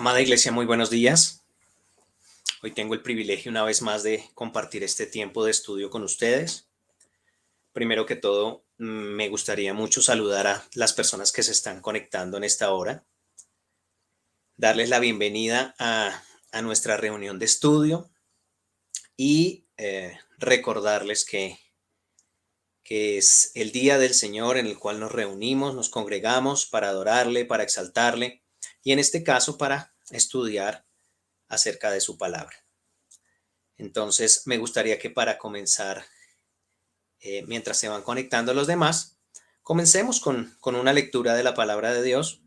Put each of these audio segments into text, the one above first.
Amada Iglesia, muy buenos días. Hoy tengo el privilegio una vez más de compartir este tiempo de estudio con ustedes. Primero que todo, me gustaría mucho saludar a las personas que se están conectando en esta hora, darles la bienvenida a nuestra reunión de estudio y recordarles que es el día del Señor en el cual nos reunimos, nos congregamos para adorarle, para exaltarle y en este caso para estudiar acerca de su palabra. Entonces, me gustaría que para comenzar, mientras se van conectando los demás, comencemos con una lectura de la palabra de Dios.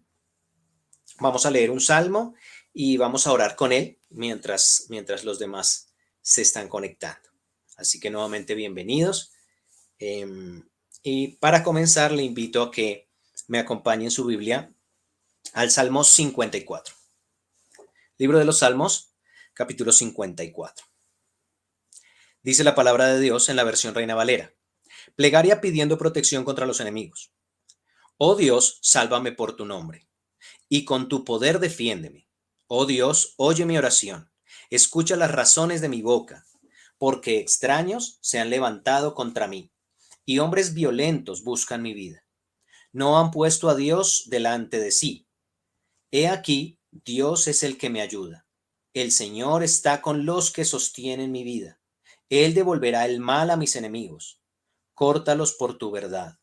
Vamos a leer un salmo y vamos a orar con él mientras los demás se están conectando. Así que nuevamente bienvenidos. Y para comenzar, le invito a que me acompañe en su Biblia al Salmo 54. Libro de los Salmos, capítulo 54. Dice la palabra de Dios en la versión Reina Valera. Plegaria pidiendo protección contra los enemigos. Oh Dios, sálvame por tu nombre, y con tu poder defiéndeme. Oh Dios, oye mi oración, escucha las razones de mi boca, porque extraños se han levantado contra mí, y hombres violentos buscan mi vida. No han puesto a Dios delante de sí. He aquí, Dios es el que me ayuda. El Señor está con los que sostienen mi vida. Él devolverá el mal a mis enemigos. Córtalos por tu verdad.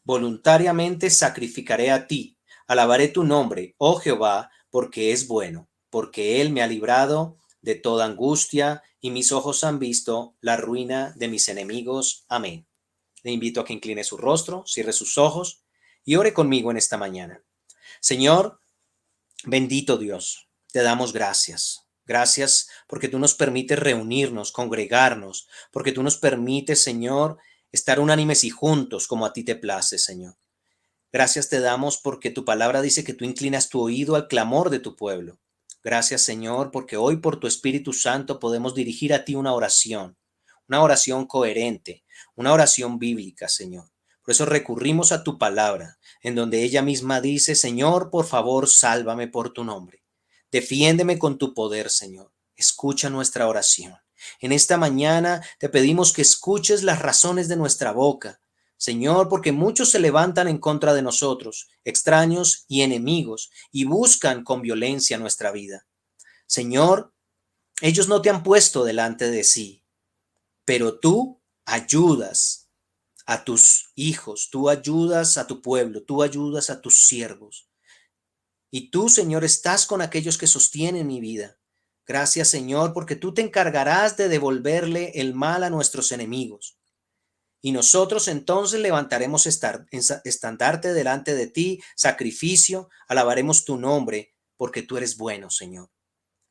Voluntariamente sacrificaré a ti, alabaré tu nombre, oh Jehová, porque es bueno, porque Él me ha librado de toda angustia y mis ojos han visto la ruina de mis enemigos. Amén. Le invito a que incline su rostro, cierre sus ojos y ore conmigo en esta mañana. Señor, bendito Dios, te damos gracias. Gracias porque tú nos permites reunirnos, congregarnos, porque tú nos permites, Señor, estar unánimes y juntos como a ti te place, Señor. Gracias te damos porque tu palabra dice que tú inclinas tu oído al clamor de tu pueblo. Gracias, Señor, porque hoy por tu Espíritu Santo podemos dirigir a ti una oración coherente, una oración bíblica, Señor. Por eso recurrimos a tu palabra, en donde ella misma dice, Señor, por favor, sálvame por tu nombre. Defiéndeme con tu poder, Señor. Escucha nuestra oración. En esta mañana te pedimos que escuches las razones de nuestra boca, Señor, porque muchos se levantan en contra de nosotros, extraños y enemigos, y buscan con violencia nuestra vida. Señor, ellos no te han puesto delante de sí, pero tú ayudas a tus hijos, tú ayudas a tu pueblo, tú ayudas a tus siervos. Y tú, Señor, estás con aquellos que sostienen mi vida. Gracias, Señor, porque tú te encargarás de devolverle el mal a nuestros enemigos. Y nosotros entonces levantaremos estandarte delante de ti, sacrificio, alabaremos tu nombre, porque tú eres bueno, Señor.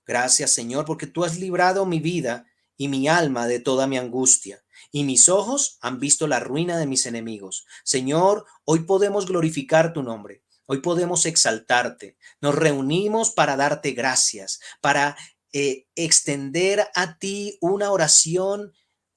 Gracias, Señor, porque tú has librado mi vida y mi alma de toda mi angustia, y mis ojos han visto la ruina de mis enemigos. Señor, hoy podemos glorificar tu nombre, hoy podemos exaltarte. Nos reunimos para darte gracias, para extender a ti una oración,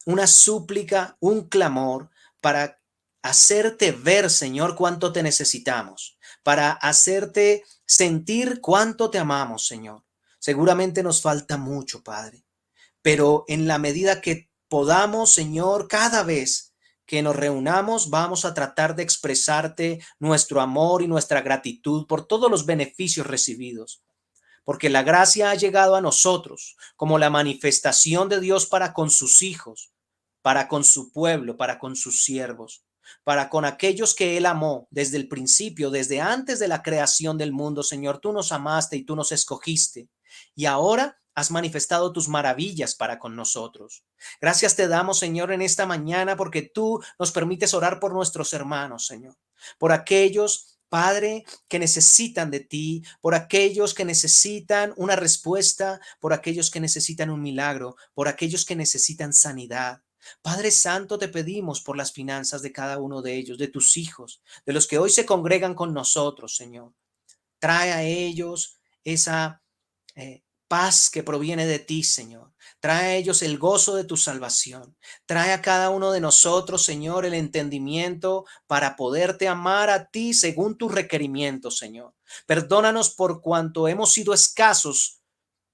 una súplica, un clamor, para hacerte ver, Señor, cuánto te necesitamos, para hacerte sentir cuánto te amamos, Señor. Seguramente nos falta mucho, Padre, pero en la medida que podamos, Señor, cada vez que nos reunamos, vamos a tratar de expresarte nuestro amor y nuestra gratitud por todos los beneficios recibidos, porque la gracia ha llegado a nosotros como la manifestación de Dios para con sus hijos, para con su pueblo, para con sus siervos, para con aquellos que Él amó desde el principio, desde antes de la creación del mundo. Señor, tú nos amaste y tú nos escogiste, y ahora has manifestado tus maravillas para con nosotros. Gracias te damos, Señor, en esta mañana, porque tú nos permites orar por nuestros hermanos, Señor, por aquellos, Padre, que necesitan de ti, por aquellos que necesitan una respuesta, por aquellos que necesitan un milagro, por aquellos que necesitan sanidad. Padre Santo, te pedimos por las finanzas de cada uno de ellos, de tus hijos, de los que hoy se congregan con nosotros, Señor. Trae a ellos esa paz que proviene de ti, Señor. Trae a ellos el gozo de tu salvación. Trae a cada uno de nosotros, Señor, el entendimiento para poderte amar a ti según tus requerimientos, Señor. Perdónanos por cuanto hemos sido escasos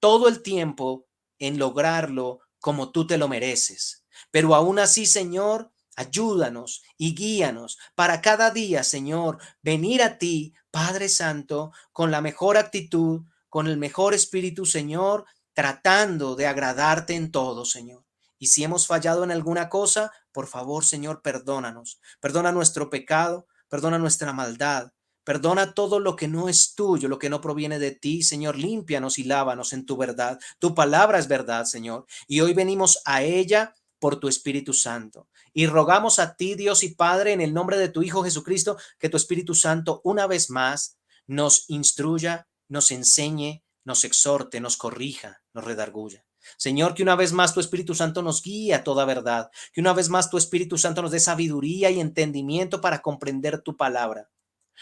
todo el tiempo en lograrlo como tú te lo mereces. Pero aún así, Señor, ayúdanos y guíanos para cada día, Señor, venir a ti, Padre Santo, con la mejor actitud, con el mejor espíritu, Señor, tratando de agradarte en todo, Señor. Y si hemos fallado en alguna cosa, por favor, Señor, perdónanos. Perdona nuestro pecado, perdona nuestra maldad. Perdona todo lo que no es tuyo, lo que no proviene de ti, Señor. Límpianos y lávanos en tu verdad. Tu palabra es verdad, Señor. Y hoy venimos a ella por tu Espíritu Santo. Y rogamos a ti, Dios y Padre, en el nombre de tu Hijo Jesucristo, que tu Espíritu Santo una vez más nos instruya, nos enseñe, nos exhorte, nos corrija, nos redarguya. Señor, que una vez más tu Espíritu Santo nos guíe a toda verdad, que una vez más tu Espíritu Santo nos dé sabiduría y entendimiento para comprender tu palabra.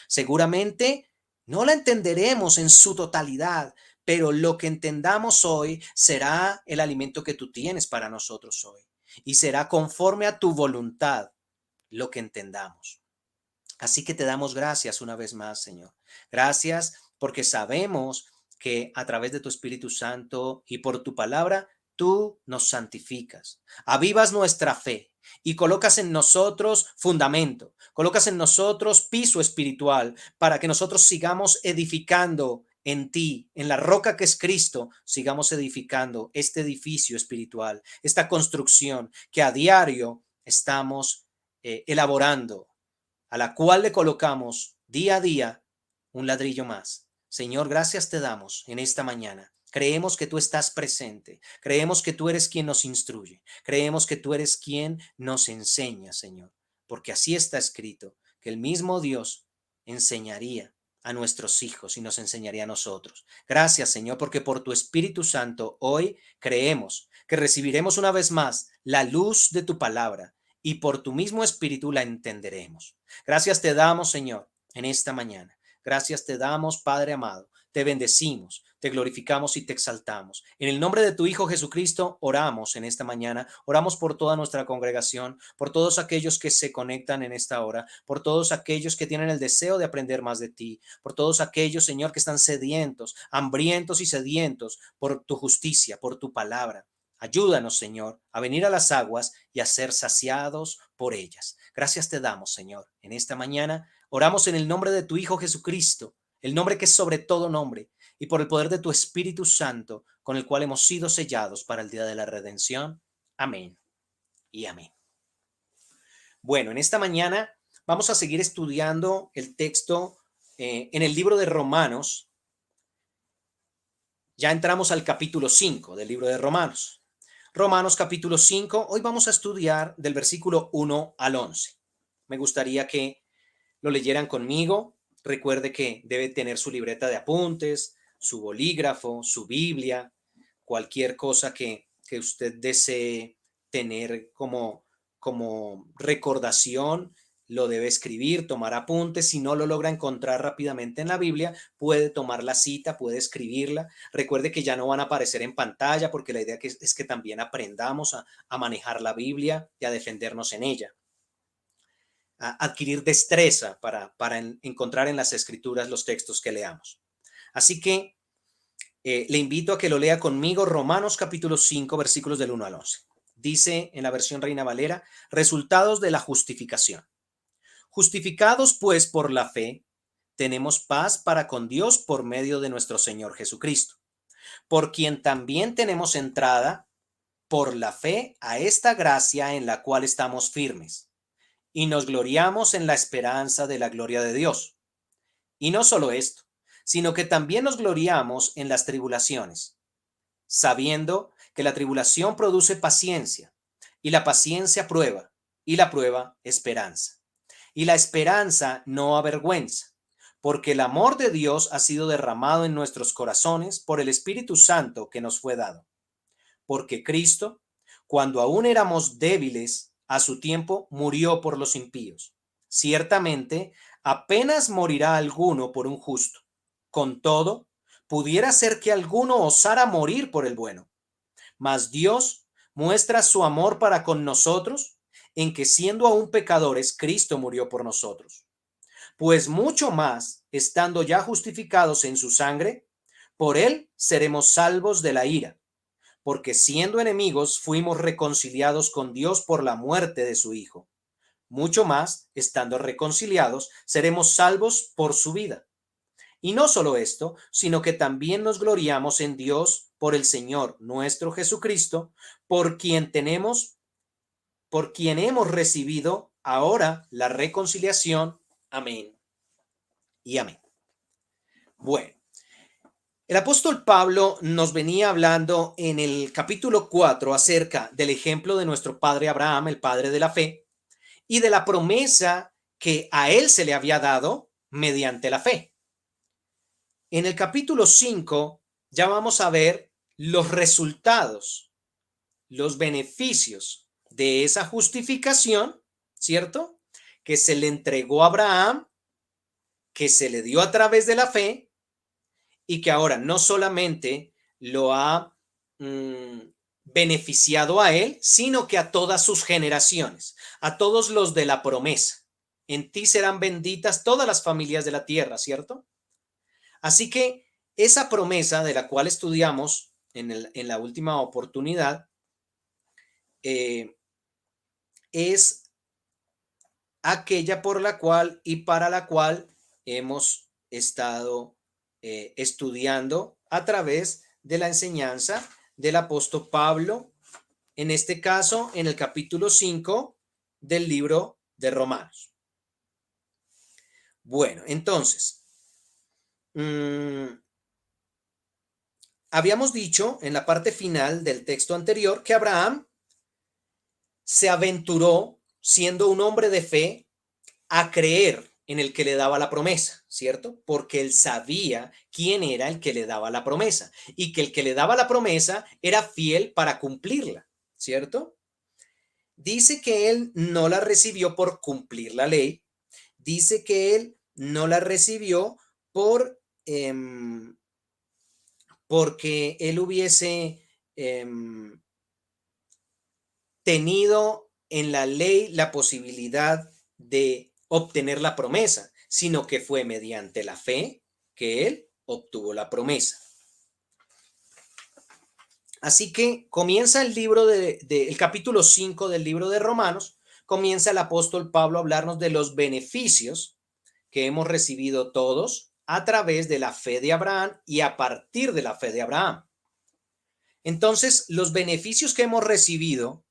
Seguramente no la entenderemos en su totalidad, pero lo que entendamos hoy será el alimento que tú tienes para nosotros hoy y será conforme a tu voluntad lo que entendamos. Así que te damos gracias una vez más, Señor. Gracias porque sabemos que a través de tu Espíritu Santo y por tu palabra, tú nos santificas, avivas nuestra fe y colocas en nosotros fundamento, colocas en nosotros piso espiritual para que nosotros sigamos edificando en ti, en la roca que es Cristo, sigamos edificando este edificio espiritual, esta construcción que a diario estamos elaborando, a la cual le colocamos día a día un ladrillo más. Señor, gracias te damos en esta mañana. Creemos que tú estás presente. Creemos que tú eres quien nos instruye. Creemos que tú eres quien nos enseña, Señor. Porque así está escrito, que el mismo Dios enseñaría a nuestros hijos y nos enseñaría a nosotros. Gracias, Señor, porque por tu Espíritu Santo hoy creemos que recibiremos una vez más la luz de tu palabra y por tu mismo Espíritu la entenderemos. Gracias te damos, Señor, en esta mañana. Gracias te damos, Padre amado. Te bendecimos, te glorificamos y te exaltamos. En el nombre de tu Hijo Jesucristo oramos en esta mañana. Oramos por toda nuestra congregación, por todos aquellos que se conectan en esta hora, por todos aquellos que tienen el deseo de aprender más de ti, por todos aquellos, Señor, que están sedientos, hambrientos y sedientos por tu justicia, por tu palabra. Ayúdanos, Señor, a venir a las aguas y a ser saciados por ellas. Gracias te damos, Señor, en esta mañana. Oramos en el nombre de tu Hijo Jesucristo, el nombre que es sobre todo nombre, y por el poder de tu Espíritu Santo, con el cual hemos sido sellados para el día de la redención. Amén y amén. Bueno, en esta mañana vamos a seguir estudiando el texto en el libro de Romanos. Ya entramos al capítulo 5 del libro de Romanos. Romanos capítulo 5, hoy vamos a estudiar del versículo 1 al 11. Me gustaría que lo leyeran conmigo. Recuerde que debe tener su libreta de apuntes, su bolígrafo, su Biblia, cualquier cosa que usted desee tener como recordación, lo debe escribir, tomar apuntes. Si no lo logra encontrar rápidamente en la Biblia, puede tomar la cita, puede escribirla. Recuerde que ya no van a aparecer en pantalla porque la idea es que también aprendamos a manejar la Biblia y a defendernos en ella, a adquirir destreza para encontrar en las escrituras los textos que leamos. Así que le invito a que lo lea conmigo, Romanos capítulo 5, versículos del 1 al 11. Dice en la versión Reina Valera, resultados de la justificación. Justificados pues por la fe, tenemos paz para con Dios por medio de nuestro Señor Jesucristo, por quien también tenemos entrada por la fe a esta gracia en la cual estamos firmes y nos gloriamos en la esperanza de la gloria de Dios. Y no solo esto, sino que también nos gloriamos en las tribulaciones, sabiendo que la tribulación produce paciencia, y la paciencia prueba, y la prueba esperanza. Y la esperanza no avergüenza, porque el amor de Dios ha sido derramado en nuestros corazones por el Espíritu Santo que nos fue dado. Porque Cristo, cuando aún éramos débiles, a su tiempo murió por los impíos. Ciertamente, apenas morirá alguno por un justo. Con todo, pudiera ser que alguno osara morir por el bueno. Mas Dios muestra su amor para con nosotros en que siendo aún pecadores, Cristo murió por nosotros. Pues mucho más, estando ya justificados en su sangre, por él seremos salvos de la ira, porque siendo enemigos fuimos reconciliados con Dios por la muerte de su Hijo. Mucho más, estando reconciliados, seremos salvos por su vida. Y no solo esto, sino que también nos gloriamos en Dios por el Señor nuestro Jesucristo, por quien tenemos, por quien hemos recibido ahora la reconciliación. Amén y amén. Bueno, el apóstol Pablo nos venía hablando en el capítulo 4 acerca del ejemplo de nuestro padre Abraham, el padre de la fe, y de la promesa que a él se le había dado mediante la fe. En el capítulo 5 ya vamos a ver los resultados, los beneficios de esa justificación, ¿cierto? Que se le entregó a Abraham, que se le dio a través de la fe y que ahora no solamente lo ha beneficiado a él, sino que a todas sus generaciones, a todos los de la promesa. En ti serán benditas todas las familias de la tierra, ¿cierto? Así que esa promesa de la cual estudiamos en la última oportunidad es aquella por la cual y para la cual hemos estado estudiando a través de la enseñanza del apóstol Pablo, en este caso en el capítulo 5 del libro de Romanos. Bueno, entonces, habíamos dicho en la parte final del texto anterior que Abraham se aventuró, siendo un hombre de fe, a creer en el que le daba la promesa, ¿cierto? Porque él sabía quién era el que le daba la promesa y que el que le daba la promesa era fiel para cumplirla, ¿cierto? Dice que él no la recibió por cumplir la ley, dice que él no la recibió por porque él hubiese tenido en la ley la posibilidad de obtener la promesa, sino que fue mediante la fe que él obtuvo la promesa. Así que comienza el libro el capítulo 5 del libro de Romanos, comienza el apóstol Pablo a hablarnos de los beneficios que hemos recibido todos a través de la fe de Abraham y a partir de la fe de Abraham. Entonces, los beneficios que hemos recibido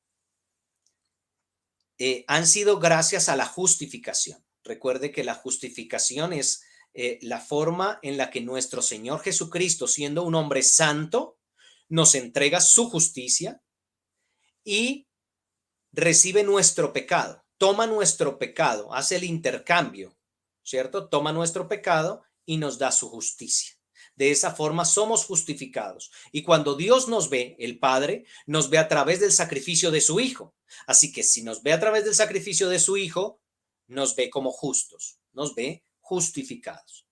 han sido gracias a la justificación. Recuerde que la justificación es la forma en la que nuestro Señor Jesucristo, siendo un hombre santo, nos entrega su justicia y recibe nuestro pecado, toma nuestro pecado, hace el intercambio, ¿cierto? Toma nuestro pecado y nos da su justicia. De esa forma somos justificados. Y cuando Dios nos ve, el Padre, nos ve a través del sacrificio de su Hijo. Así que si nos ve a través del sacrificio de su Hijo, nos ve como justos, nos ve justificados.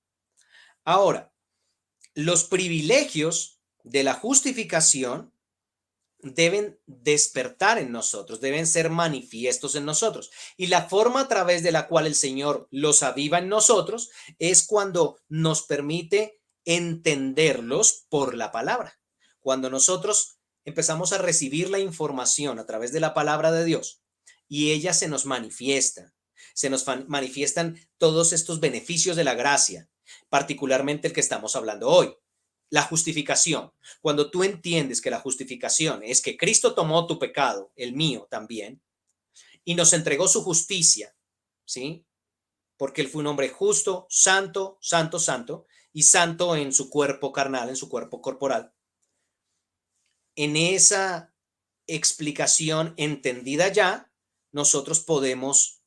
Ahora, los privilegios de la justificación deben despertar en nosotros, deben ser manifiestos en nosotros. Y la forma a través de la cual el Señor los aviva en nosotros es cuando nos permite entenderlos por la palabra. Cuando nosotros empezamos a recibir la información a través de la palabra de Dios y ella se nos manifiestan todos estos beneficios de la gracia, particularmente el que estamos hablando hoy. La justificación. Cuando tú entiendes que la justificación es que Cristo tomó tu pecado, el mío también, y nos entregó su justicia, ¿sí? Porque él fue un hombre justo, santo, santo, santo, y santo en su cuerpo carnal, en su cuerpo corporal. En esa explicación entendida ya, nosotros podemos,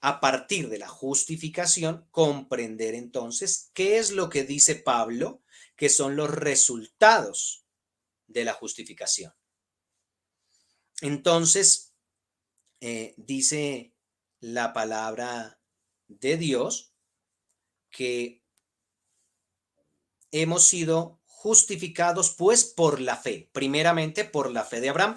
a partir de la justificación, comprender entonces qué es lo que dice Pablo, que son los resultados de la justificación. Entonces, dice la palabra de Dios que hemos sido justificados pues por la fe, primeramente por la fe de Abraham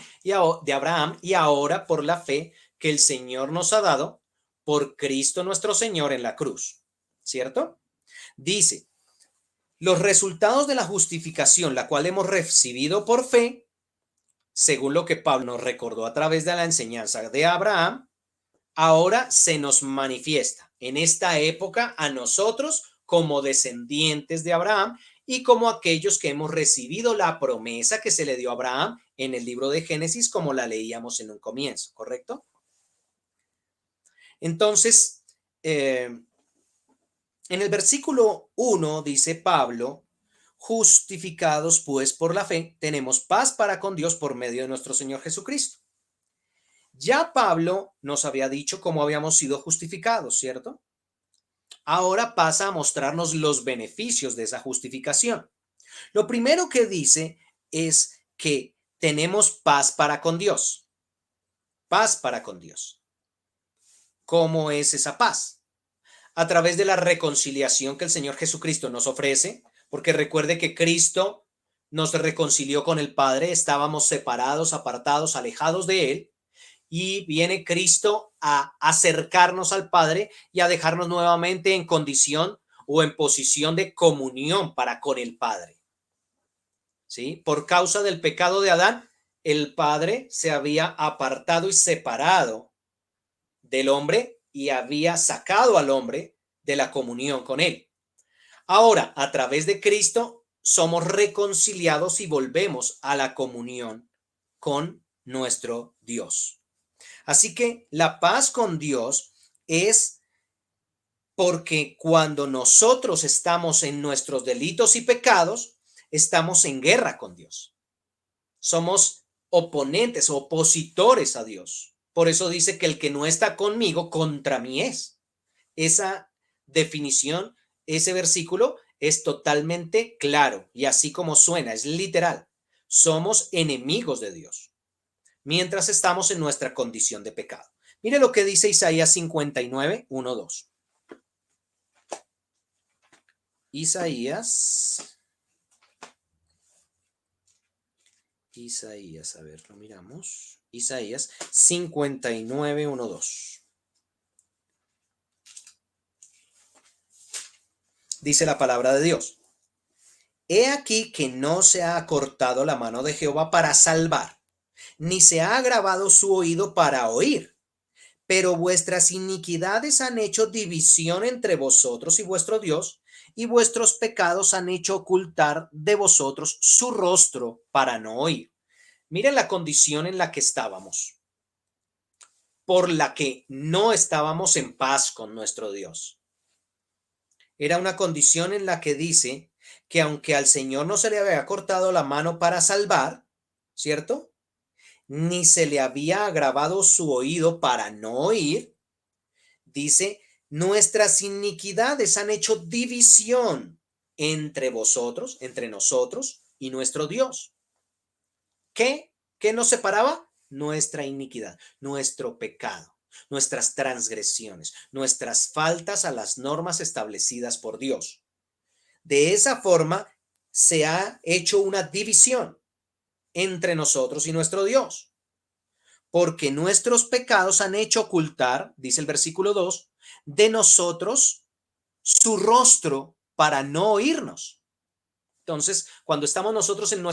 y ahora por la fe que el Señor nos ha dado por Cristo nuestro Señor en la cruz, ¿cierto? Dice, los resultados de la justificación, la cual hemos recibido por fe, según lo que Pablo nos recordó a través de la enseñanza de Abraham, ahora se nos manifiesta en esta época a nosotros como descendientes de Abraham y como aquellos que hemos recibido la promesa que se le dio a Abraham en el libro de Génesis, como la leíamos en un comienzo, ¿correcto? Entonces, en el versículo 1 dice Pablo, justificados pues por la fe, tenemos paz para con Dios por medio de nuestro Señor Jesucristo. Ya Pablo nos había dicho cómo habíamos sido justificados, ¿cierto? Ahora pasa a mostrarnos los beneficios de esa justificación. Lo primero que dice es que tenemos paz para con Dios. Paz para con Dios. ¿Cómo es esa paz? A través de la reconciliación que el Señor Jesucristo nos ofrece, porque recuerde que Cristo nos reconcilió con el Padre, estábamos separados, apartados, alejados de Él, y viene Cristo a acercarnos al Padre y a dejarnos nuevamente en condición o en posición de comunión para con el Padre. ¿Sí? Por causa del pecado de Adán, el Padre se había apartado y separado del hombre y había sacado al hombre de la comunión con él. Ahora, a través de Cristo, somos reconciliados y volvemos a la comunión con nuestro Dios. Así que la paz con Dios es porque cuando nosotros estamos en nuestros delitos y pecados, estamos en guerra con Dios. Somos oponentes, opositores a Dios. Por eso dice que el que no está conmigo, contra mí es. Esa definición, ese versículo es totalmente claro y así como suena, es literal. Somos enemigos de Dios mientras estamos en nuestra condición de pecado. Mire lo que dice Isaías 59, 1, 2. Isaías, a ver, lo miramos. Isaías 59, 1, 2. Dice la palabra de Dios. He aquí que no se ha acortado la mano de Jehová para salvar, ni se ha agravado su oído para oír. Pero vuestras iniquidades han hecho división entre vosotros y vuestro Dios, y vuestros pecados han hecho ocultar de vosotros su rostro para no oír. Miren la condición en la que estábamos, por la que no estábamos en paz con nuestro Dios. Era una condición en la que dice que aunque al Señor no se le había cortado la mano para salvar, ¿cierto? Ni se le había agravado su oído para no oír, dice, nuestras iniquidades han hecho división entre vosotros, entre nosotros y nuestro Dios. ¿Qué? ¿Qué nos separaba? Nuestra iniquidad, nuestro pecado, nuestras transgresiones, nuestras faltas a las normas establecidas por Dios. De esa forma se ha hecho una división entre nosotros y nuestro Dios, porque nuestros pecados han hecho ocultar, dice el versículo 2, de nosotros su rostro para no oírnos. Entonces, cuando estamos nosotros en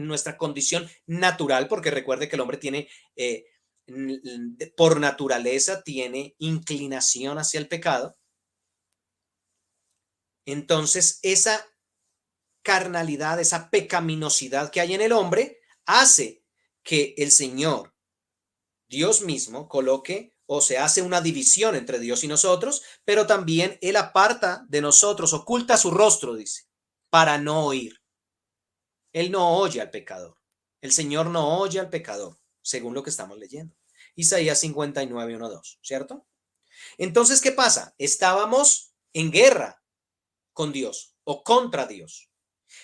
nuestra condición natural, porque recuerde que el hombre tiene, por naturaleza, tiene inclinación hacia el pecado, entonces esa carnalidad, esa pecaminosidad que hay en el hombre, hace que el Señor, Dios mismo, coloque o se hace una división entre Dios y nosotros, pero también Él aparta de nosotros, oculta su rostro, dice, para no oír. Él no oye al pecador. El Señor no oye al pecador, según lo que estamos leyendo. Isaías 59, 1, 2, ¿cierto? Entonces, ¿qué pasa? Estábamos en guerra con Dios o contra Dios.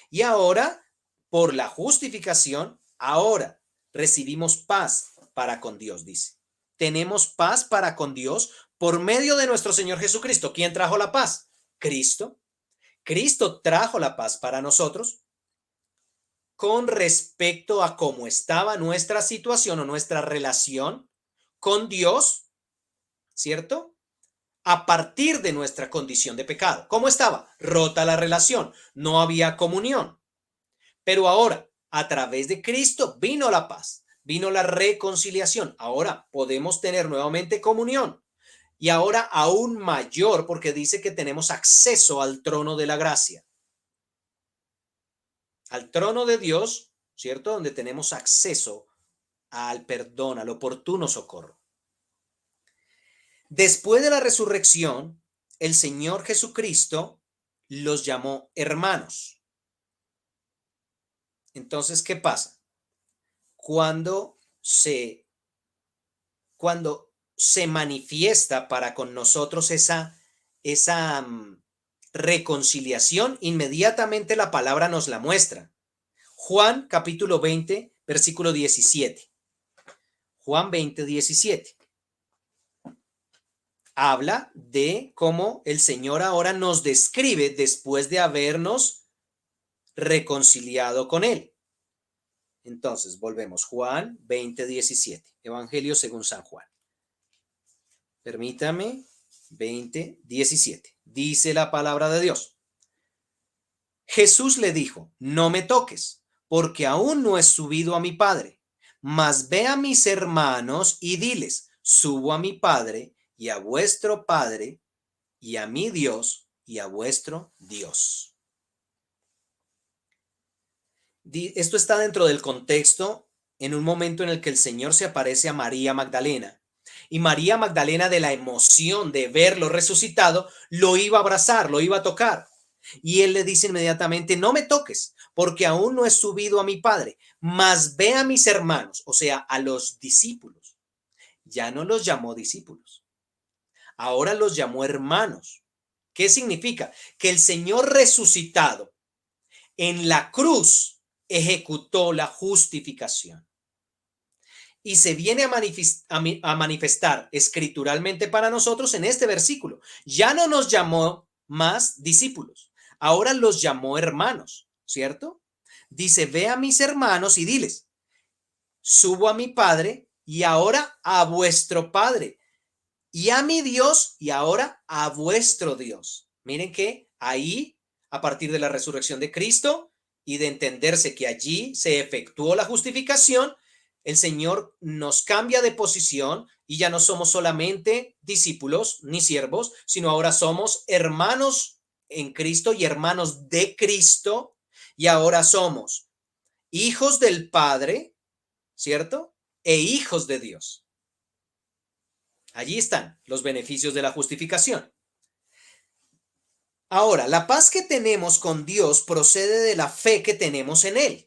Y ahora, por la justificación, ahora recibimos paz para con Dios, dice. Tenemos paz para con Dios por medio de nuestro Señor Jesucristo. ¿Quién trajo la paz? Cristo. Cristo trajo la paz para nosotros con respecto a cómo estaba nuestra situación o nuestra relación con Dios, ¿cierto? A partir de nuestra condición de pecado. ¿Cómo estaba? Rota la relación, no había comunión. Pero ahora, a través de Cristo, vino la paz, vino la reconciliación. Ahora podemos tener nuevamente comunión. Y ahora aún mayor, porque dice que tenemos acceso al trono de la gracia. Al trono de Dios, ¿cierto? Donde tenemos acceso al perdón, al oportuno socorro. Después de la resurrección, el Señor Jesucristo los llamó hermanos. Entonces, ¿qué pasa? Cuando se, cuando se manifiesta para con nosotros esa reconciliación, inmediatamente la palabra nos la muestra. Juan capítulo 20, versículo 17. Juan 20, 17. Habla de cómo el Señor ahora nos describe después de habernos reconciliado con Él. Entonces, volvemos. Juan 20, 17. Evangelio según San Juan. Permítame. 20, 17. Dice la palabra de Dios. Jesús le dijo, no me toques, porque aún no he subido a mi Padre, mas ve a mis hermanos y diles, subo a mi Padre y a vuestro Padre y a mi Dios y a vuestro Dios. Esto está dentro del contexto en un momento en el que el Señor se aparece a María Magdalena. Y María Magdalena, de la emoción de verlo resucitado, lo iba a abrazar, lo iba a tocar. Y él le dice inmediatamente, no me toques, porque aún no he subido a mi Padre, mas ve a mis hermanos, o sea, a los discípulos. Ya no los llamó discípulos, ahora los llamó hermanos. ¿Qué significa? Que el Señor resucitado en la cruz ejecutó la justificación. Y se viene a manifestar escrituralmente para nosotros en este versículo. Ya no nos llamó más discípulos, ahora los llamó hermanos, ¿cierto? Dice, ve a mis hermanos y diles, subo a mi Padre y ahora a vuestro Padre, y a mi Dios y ahora a vuestro Dios. Miren que ahí, a partir de la resurrección de Cristo y de entenderse que allí se efectuó la justificación, el Señor nos cambia de posición y ya no somos solamente discípulos ni siervos, sino ahora somos hermanos en Cristo y hermanos de Cristo, y ahora somos hijos del Padre, ¿cierto? E hijos de Dios. Allí están los beneficios de la justificación. Ahora, la paz que tenemos con Dios procede de la fe que tenemos en Él.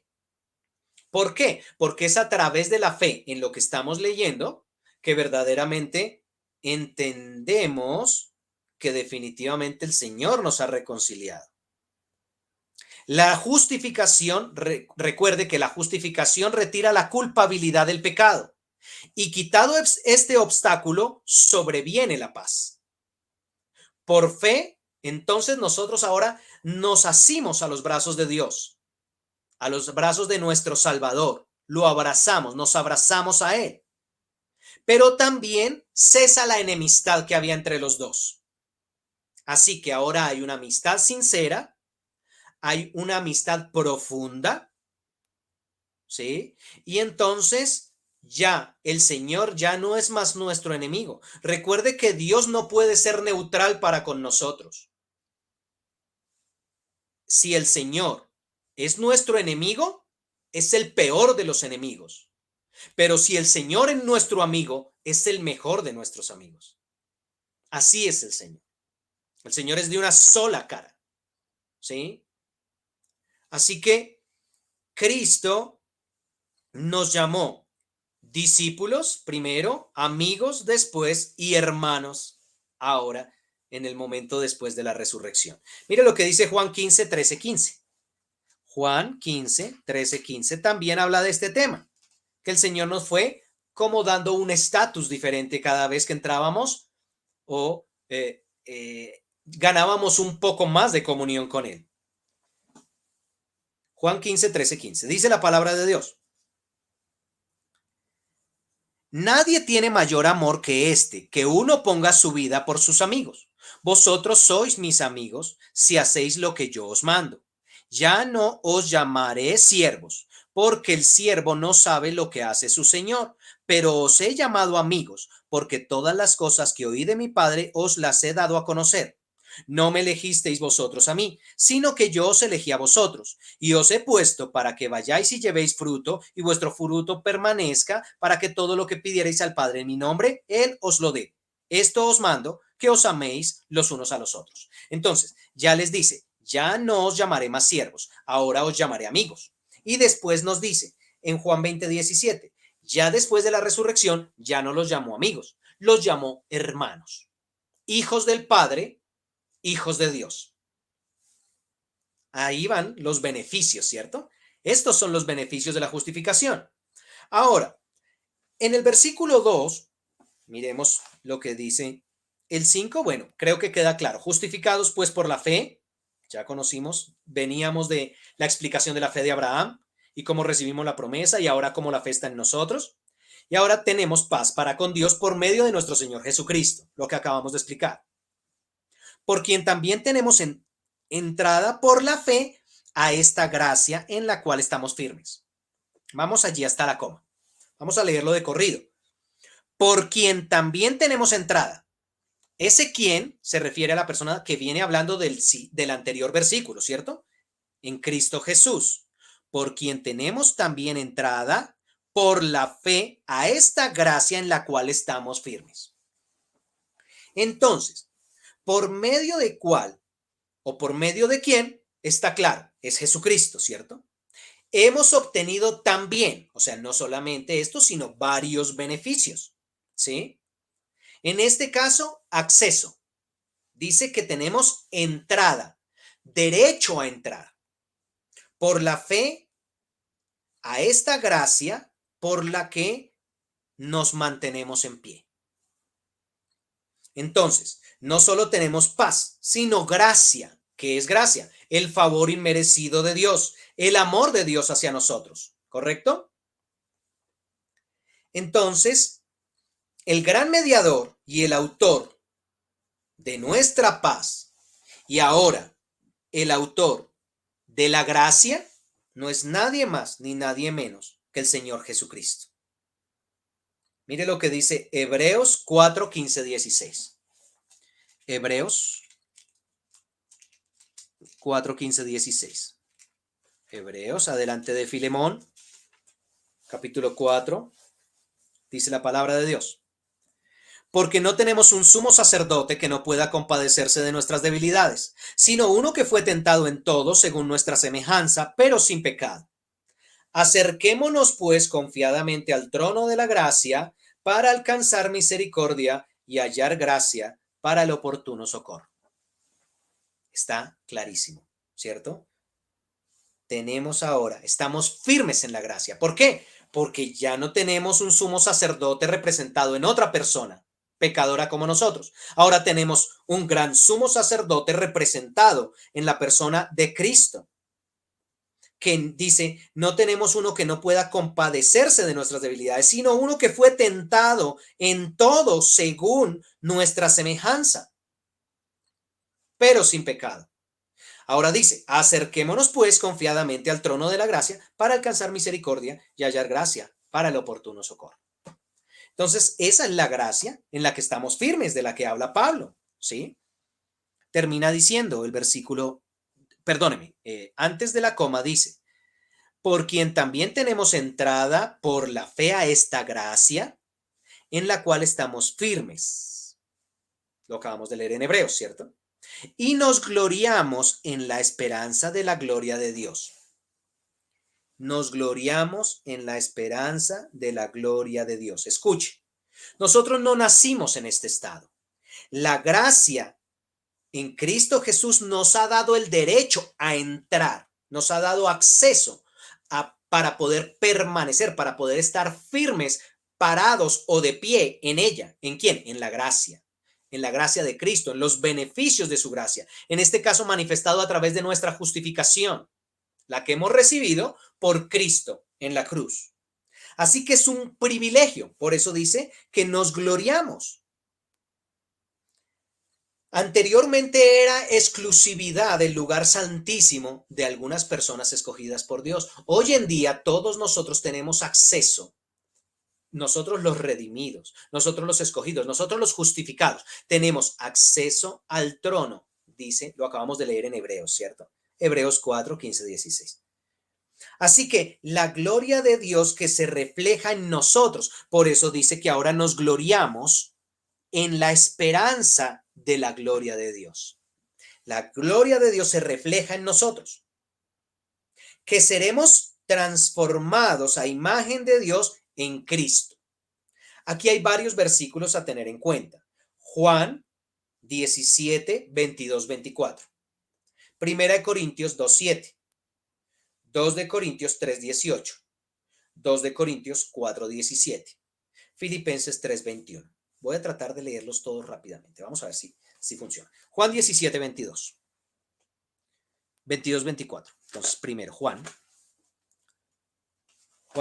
¿Por qué? Porque es a través de la fe en lo que estamos leyendo que verdaderamente entendemos que definitivamente el Señor nos ha reconciliado. La justificación, recuerde que la justificación retira la culpabilidad del pecado y quitado este obstáculo, sobreviene la paz. Por fe, entonces nosotros ahora nos asimos a los brazos de Dios, a los brazos de nuestro Salvador, lo abrazamos, nos abrazamos a Él. Pero también cesa la enemistad que había entre los dos. Así que ahora hay una amistad sincera, hay una amistad profunda, ¿sí? Y entonces ya el Señor ya no es más nuestro enemigo. Recuerde que Dios no puede ser neutral para con nosotros. Si el Señor es nuestro enemigo, es el peor de los enemigos. Pero si el Señor es nuestro amigo, es el mejor de nuestros amigos. Así es el Señor. El Señor es de una sola cara, ¿sí? Así que Cristo nos llamó discípulos primero, amigos después y hermanos ahora en el momento después de la resurrección. Mire lo que dice Juan 15, 13, 15. Juan 15, 13, 15 también habla de este tema, que el Señor nos fue como dando un estatus diferente cada vez que entrábamos o ganábamos un poco más de comunión con Él. Juan 15, 13, 15. Dice la palabra de Dios. Nadie tiene mayor amor que este, que uno ponga su vida por sus amigos. Vosotros sois mis amigos si hacéis lo que yo os mando. Ya no os llamaré siervos, porque el siervo no sabe lo que hace su señor, pero os he llamado amigos, porque todas las cosas que oí de mi Padre os las he dado a conocer. No me elegisteis vosotros a mí, sino que yo os elegí a vosotros, y os he puesto para que vayáis y llevéis fruto, y vuestro fruto permanezca, para que todo lo que pidierais al Padre en mi nombre, Él os lo dé. Esto os mando, que os améis los unos a los otros. Entonces, ya les dice, ya no os llamaré más siervos, ahora os llamaré amigos. Y después nos dice, en Juan 20:17, ya después de la resurrección, ya no los llamó amigos, los llamó hermanos, hijos del Padre, hijos de Dios. Ahí van los beneficios, ¿cierto? Estos son los beneficios de la justificación. Ahora, en el versículo 2, miremos lo que dice el 5. Bueno, creo que queda claro. Justificados pues por la fe, ya conocimos, veníamos de la explicación de la fe de Abraham y cómo recibimos la promesa y ahora cómo la fe está en nosotros. Y ahora tenemos paz para con Dios por medio de nuestro Señor Jesucristo, lo que acabamos de explicar. Por quien también tenemos entrada por la fe a esta gracia en la cual estamos firmes. Vamos allí hasta la coma. Vamos a leerlo de corrido. Por quien también tenemos entrada. Ese quien se refiere a la persona que viene hablando del anterior versículo, ¿cierto? En Cristo Jesús. Por quien tenemos también entrada por la fe a esta gracia en la cual estamos firmes. Entonces, ¿por medio de cuál o por medio de quién? Está claro, es Jesucristo, ¿cierto? Hemos obtenido también, o sea, no solamente esto, sino varios beneficios, ¿sí? En este caso, acceso. Dice que tenemos entrada, derecho a entrar, por la fe a esta gracia por la que nos mantenemos en pie. Entonces, no solo tenemos paz, sino gracia. ¿Qué es gracia? El favor inmerecido de Dios, el amor de Dios hacia nosotros, ¿correcto? Entonces, el gran mediador y el autor de nuestra paz y ahora el autor de la gracia no es nadie más ni nadie menos que el Señor Jesucristo. Mire lo que dice Hebreos 4, 15, 16. Hebreos 4, 15, 16. Hebreos, adelante de Filemón, capítulo 4, dice la palabra de Dios. Porque no tenemos un sumo sacerdote que no pueda compadecerse de nuestras debilidades, sino uno que fue tentado en todo según nuestra semejanza, pero sin pecado. Acerquémonos pues confiadamente al trono de la gracia para alcanzar misericordia y hallar gracia para el oportuno socorro. Está clarísimo, ¿cierto? Estamos firmes en la gracia. ¿Por qué? Porque ya no tenemos un sumo sacerdote representado en otra persona, pecadora como nosotros. Ahora tenemos un gran sumo sacerdote representado en la persona de Cristo, que dice, no tenemos uno que no pueda compadecerse de nuestras debilidades, sino uno que fue tentado en todo según nuestra semejanza, pero sin pecado. Ahora dice, acerquémonos pues confiadamente al trono de la gracia para alcanzar misericordia y hallar gracia para el oportuno socorro. Entonces, esa es la gracia en la que estamos firmes, de la que habla Pablo, ¿sí? Termina diciendo el versículo, perdóneme, antes de la coma dice, por quien también tenemos entrada por la fe a esta gracia en la cual estamos firmes. Lo acabamos de leer en Hebreos, ¿cierto? Y nos gloriamos en la esperanza de la gloria de Dios. Nos gloriamos en la esperanza de la gloria de Dios. Escuche, nosotros no nacimos en este estado. La gracia en Cristo Jesús nos ha dado el derecho a entrar, nos ha dado acceso para poder permanecer, para poder estar firmes, parados o de pie en ella. ¿En quién? En la gracia. en la gracia de Cristo, en los beneficios de su gracia, en este caso manifestado a través de nuestra justificación, la que hemos recibido por Cristo en la cruz. Así que es un privilegio, por eso dice que nos gloriamos. Anteriormente era exclusividad del lugar santísimo de algunas personas escogidas por Dios. Hoy en día todos nosotros tenemos acceso, nosotros los redimidos, nosotros los escogidos, nosotros los justificados, tenemos acceso al trono, dice, lo acabamos de leer en Hebreos, ¿cierto? Hebreos 4, 15, 16. Así que la gloria de Dios que se refleja en nosotros, por eso dice que ahora nos gloriamos en la esperanza de la gloria de Dios. La gloria de Dios se refleja en nosotros, que seremos transformados a imagen de Dios en Cristo. Aquí hay varios versículos a tener en cuenta. Juan 17, 22, 24. Primera de Corintios 2, 7. 2 de Corintios 3, 18. 2 de Corintios 4, 17. Filipenses 3, 21. Voy a tratar de leerlos todos rápidamente. Vamos a ver si funciona. Juan 17, 22. 22, 24. Entonces, primero, Juan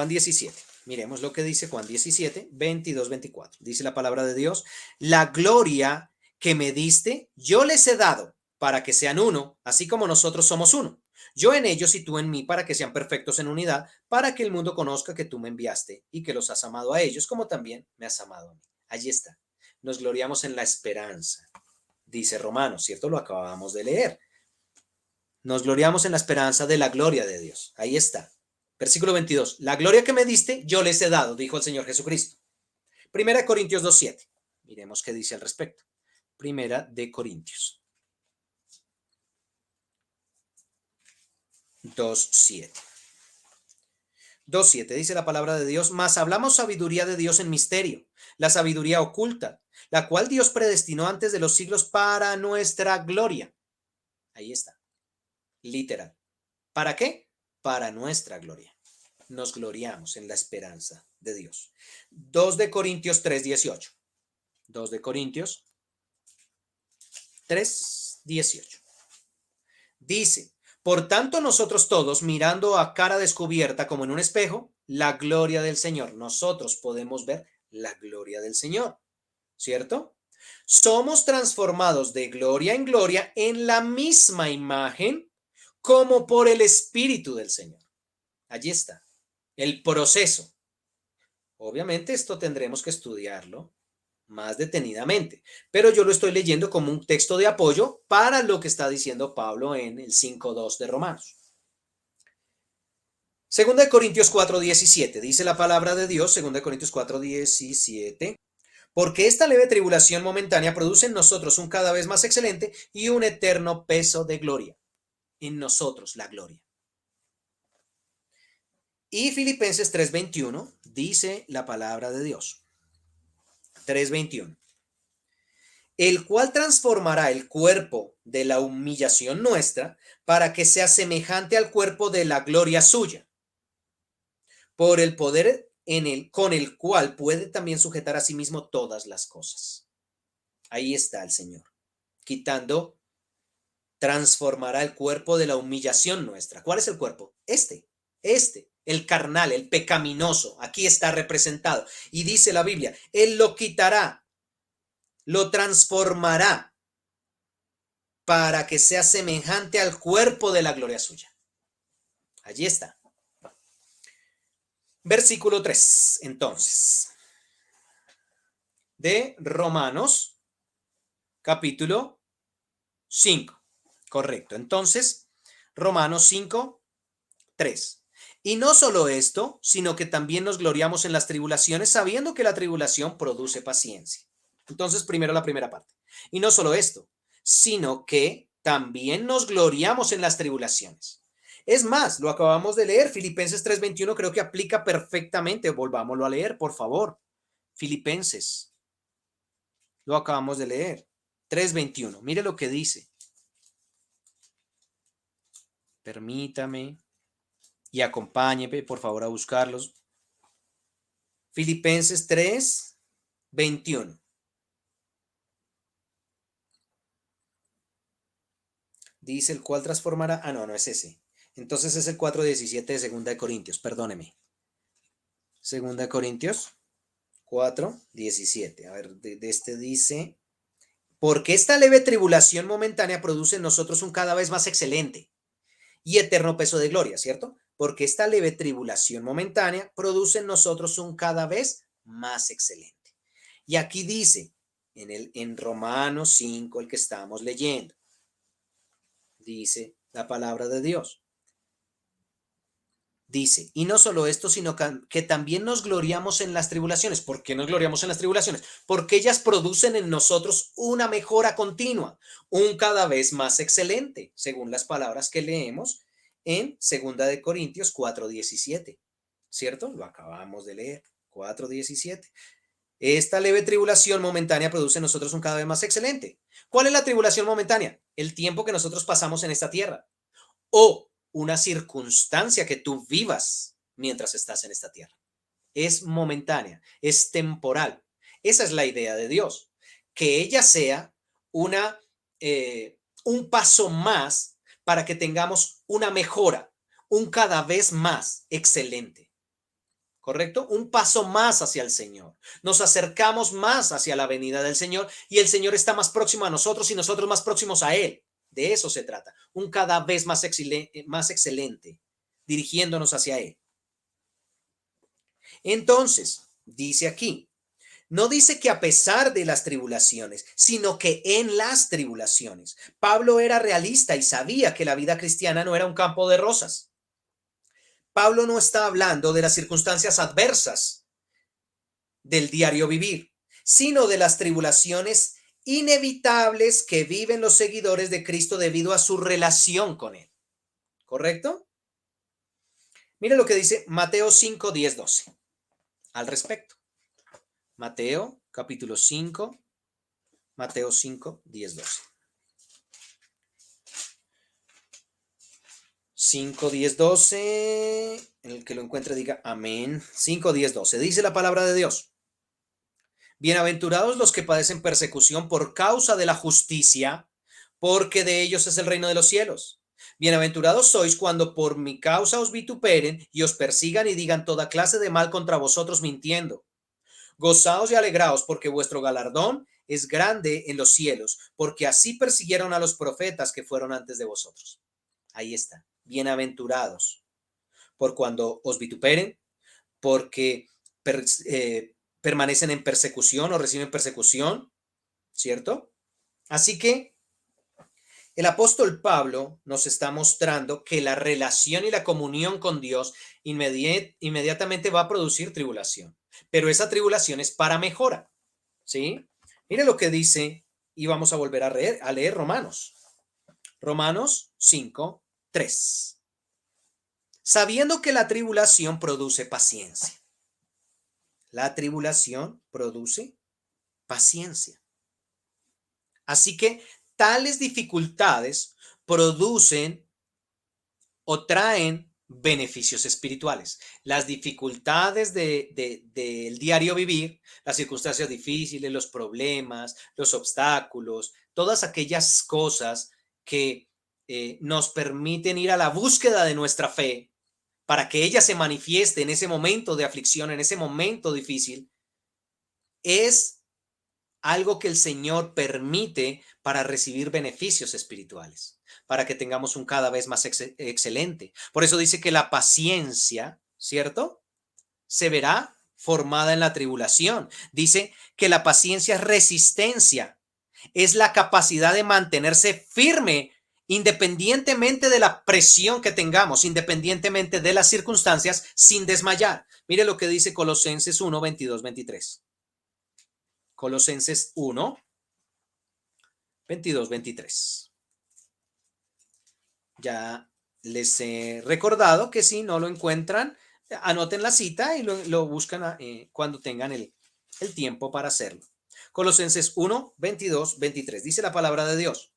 17. Miremos lo que dice Juan 17, 22, 24. Dice la palabra de Dios: la gloria que me diste, yo les he dado para que sean uno, así como nosotros somos uno. Yo en ellos y tú en mí, para que sean perfectos en unidad, para que el mundo conozca que tú me enviaste y que los has amado a ellos como también me has amado a mí. Allí está. Nos gloriamos en la esperanza. Dice Romanos, ¿cierto? Lo acabamos de leer. Nos gloriamos en la esperanza de la gloria de Dios. Ahí está. Versículo 22. La gloria que me diste, yo les he dado, dijo el Señor Jesucristo. Primera de Corintios 2:7. Miremos qué dice al respecto. Primera de Corintios 2:7. 2:7 dice la palabra de Dios: mas hablamos sabiduría de Dios en misterio, la sabiduría oculta, la cual Dios predestinó antes de los siglos para nuestra gloria. Ahí está. Literal. ¿Para qué? Para nuestra gloria. Nos gloriamos en la esperanza de Dios. 2 de Corintios 3:18. 2 de Corintios 3:18. Dice: por tanto nosotros todos, mirando a cara descubierta como en un espejo, la gloria del Señor. Nosotros podemos ver la gloria del Señor, ¿cierto? Somos transformados de gloria en gloria en la misma imagen como por el Espíritu del Señor. Allí está el proceso. Obviamente esto tendremos que estudiarlo más detenidamente, pero yo lo estoy leyendo como un texto de apoyo para lo que está diciendo Pablo en el 5:2 de Romanos. Segunda de Corintios 4:17, dice la palabra de Dios, segunda de Corintios 4:17, porque esta leve tribulación momentánea produce en nosotros un cada vez más excelente y un eterno peso de gloria. En nosotros la gloria. Y Filipenses 3:21 dice la palabra de Dios. 3:21. El cual transformará el cuerpo de la humillación nuestra para que sea semejante al cuerpo de la gloria suya, por el poder con el cual puede también sujetar a sí mismo todas las cosas. Ahí está el Señor, transformará el cuerpo de la humillación nuestra. ¿Cuál es el cuerpo? El carnal, el pecaminoso, aquí está representado. Y dice la Biblia, Él lo quitará, lo transformará para que sea semejante al cuerpo de la gloria suya. Allí está. Versículo 3, entonces, de Romanos, capítulo 5. Correcto. Entonces, Romanos 5, 3. Y no solo esto, sino que también nos gloriamos en las tribulaciones, sabiendo que la tribulación produce paciencia. Entonces, primero la primera parte. Y no solo esto, sino que también nos gloriamos en las tribulaciones. Es más, lo acabamos de leer, Filipenses 3:21 creo que aplica perfectamente. Volvámoslo a leer, por favor. Filipenses, lo acabamos de leer. 3:21, mire lo que dice. Permítame y acompáñeme, por favor, a buscarlos. Filipenses 3:21. Dice el cual transformará. Ah, no, no es ese. Entonces es el 4:17 de Segunda de Corintios, perdóneme. Segunda de Corintios 4:17. A ver, de este dice, porque esta leve tribulación momentánea produce en nosotros un cada vez más excelente y eterno peso de gloria, ¿cierto? Porque esta leve tribulación momentánea produce en nosotros un cada vez más excelente. Y aquí dice, en Romanos 5, el que estamos leyendo, dice la palabra de Dios. Dice, y no solo esto, sino que también nos gloriamos en las tribulaciones. ¿Por qué nos gloriamos en las tribulaciones? Porque ellas producen en nosotros una mejora continua, un cada vez más excelente, según las palabras que leemos en 2 Corintios 4:17, ¿cierto? Lo acabamos de leer, 4:17. Esta leve tribulación momentánea produce en nosotros un cada vez más excelente. ¿Cuál es la tribulación momentánea? El tiempo que nosotros pasamos en esta tierra o una circunstancia que tú vivas mientras estás en esta tierra. Es momentánea, es temporal. Esa es la idea de Dios, que ella sea una, un paso más para que tengamos una mejora, un cada vez más excelente. ¿Correcto? Un paso más hacia el Señor. Nos acercamos más hacia la venida del Señor y el Señor está más próximo a nosotros y nosotros más próximos a Él. De eso se trata. Un cada vez más excelente, dirigiéndonos hacia Él. Entonces, dice aquí, no dice que a pesar de las tribulaciones, sino que en las tribulaciones. Pablo era realista y sabía que la vida cristiana no era un campo de rosas. Pablo no está hablando de las circunstancias adversas del diario vivir, sino de las tribulaciones inevitables que viven los seguidores de Cristo debido a su relación con Él. ¿Correcto? Mire lo que dice Mateo 5, 10, 12 al respecto. Mateo capítulo 5, Mateo 5, 10, 12. 5, 10, 12. El que lo encuentre diga amén. 5, 10, 12. Dice la palabra de Dios. Bienaventurados los que padecen persecución por causa de la justicia, porque de ellos es el reino de los cielos. Bienaventurados sois cuando por mi causa os vituperen y os persigan y digan toda clase de mal contra vosotros mintiendo. Gozaos y alegraos, porque vuestro galardón es grande en los cielos, porque así persiguieron a los profetas que fueron antes de vosotros. Ahí está. Bienaventurados por cuando os vituperen, porque permanecen en persecución o reciben persecución, ¿cierto? Así que el apóstol Pablo nos está mostrando que la relación y la comunión con Dios inmediatamente va a producir tribulación, pero esa tribulación es para mejora, ¿sí? Mire lo que dice, y vamos a volver a leer Romanos. Romanos 5, 3. Sabiendo que la tribulación produce paciencia. La tribulación produce paciencia. Así que tales dificultades producen o traen beneficios espirituales. Las dificultades del diario vivir, las circunstancias difíciles, los problemas, los obstáculos, todas aquellas cosas que nos permiten ir a la búsqueda de nuestra fe para que ella se manifieste en ese momento de aflicción, en ese momento difícil, es algo que el Señor permite para recibir beneficios espirituales, para que tengamos un cada vez más excelente. Por eso dice que la paciencia, ¿cierto? Se verá formada en la tribulación. Dice que la paciencia es resistencia, es la capacidad de mantenerse firme independientemente de la presión que tengamos, independientemente de las circunstancias, sin desmayar. Mire lo que dice Colosenses 1, 22, 23. Colosenses 1, 22, 23. Ya les he recordado que si no lo encuentran, anoten la cita y lo buscan cuando tengan el tiempo para hacerlo. Colosenses 1, 22, 23. Dice la palabra de Dios.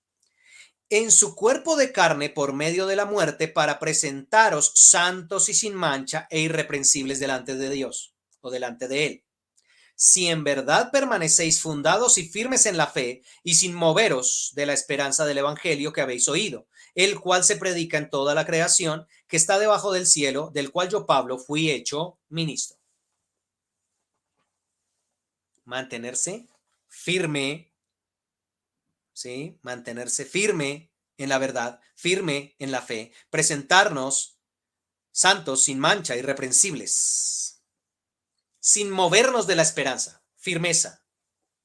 En su cuerpo de carne por medio de la muerte para presentaros santos y sin mancha e irreprensibles delante de Dios o delante de Él. si en verdad permanecéis fundados y firmes en la fe y sin moveros de la esperanza del evangelio que habéis oído, el cual se predica en toda la creación que está debajo del cielo, del cual yo, Pablo, fui hecho ministro. Mantenerse firme, ¿sí? Mantenerse firme en la verdad, firme en la fe, presentarnos santos, sin mancha, irreprensibles, sin movernos de la esperanza, firmeza,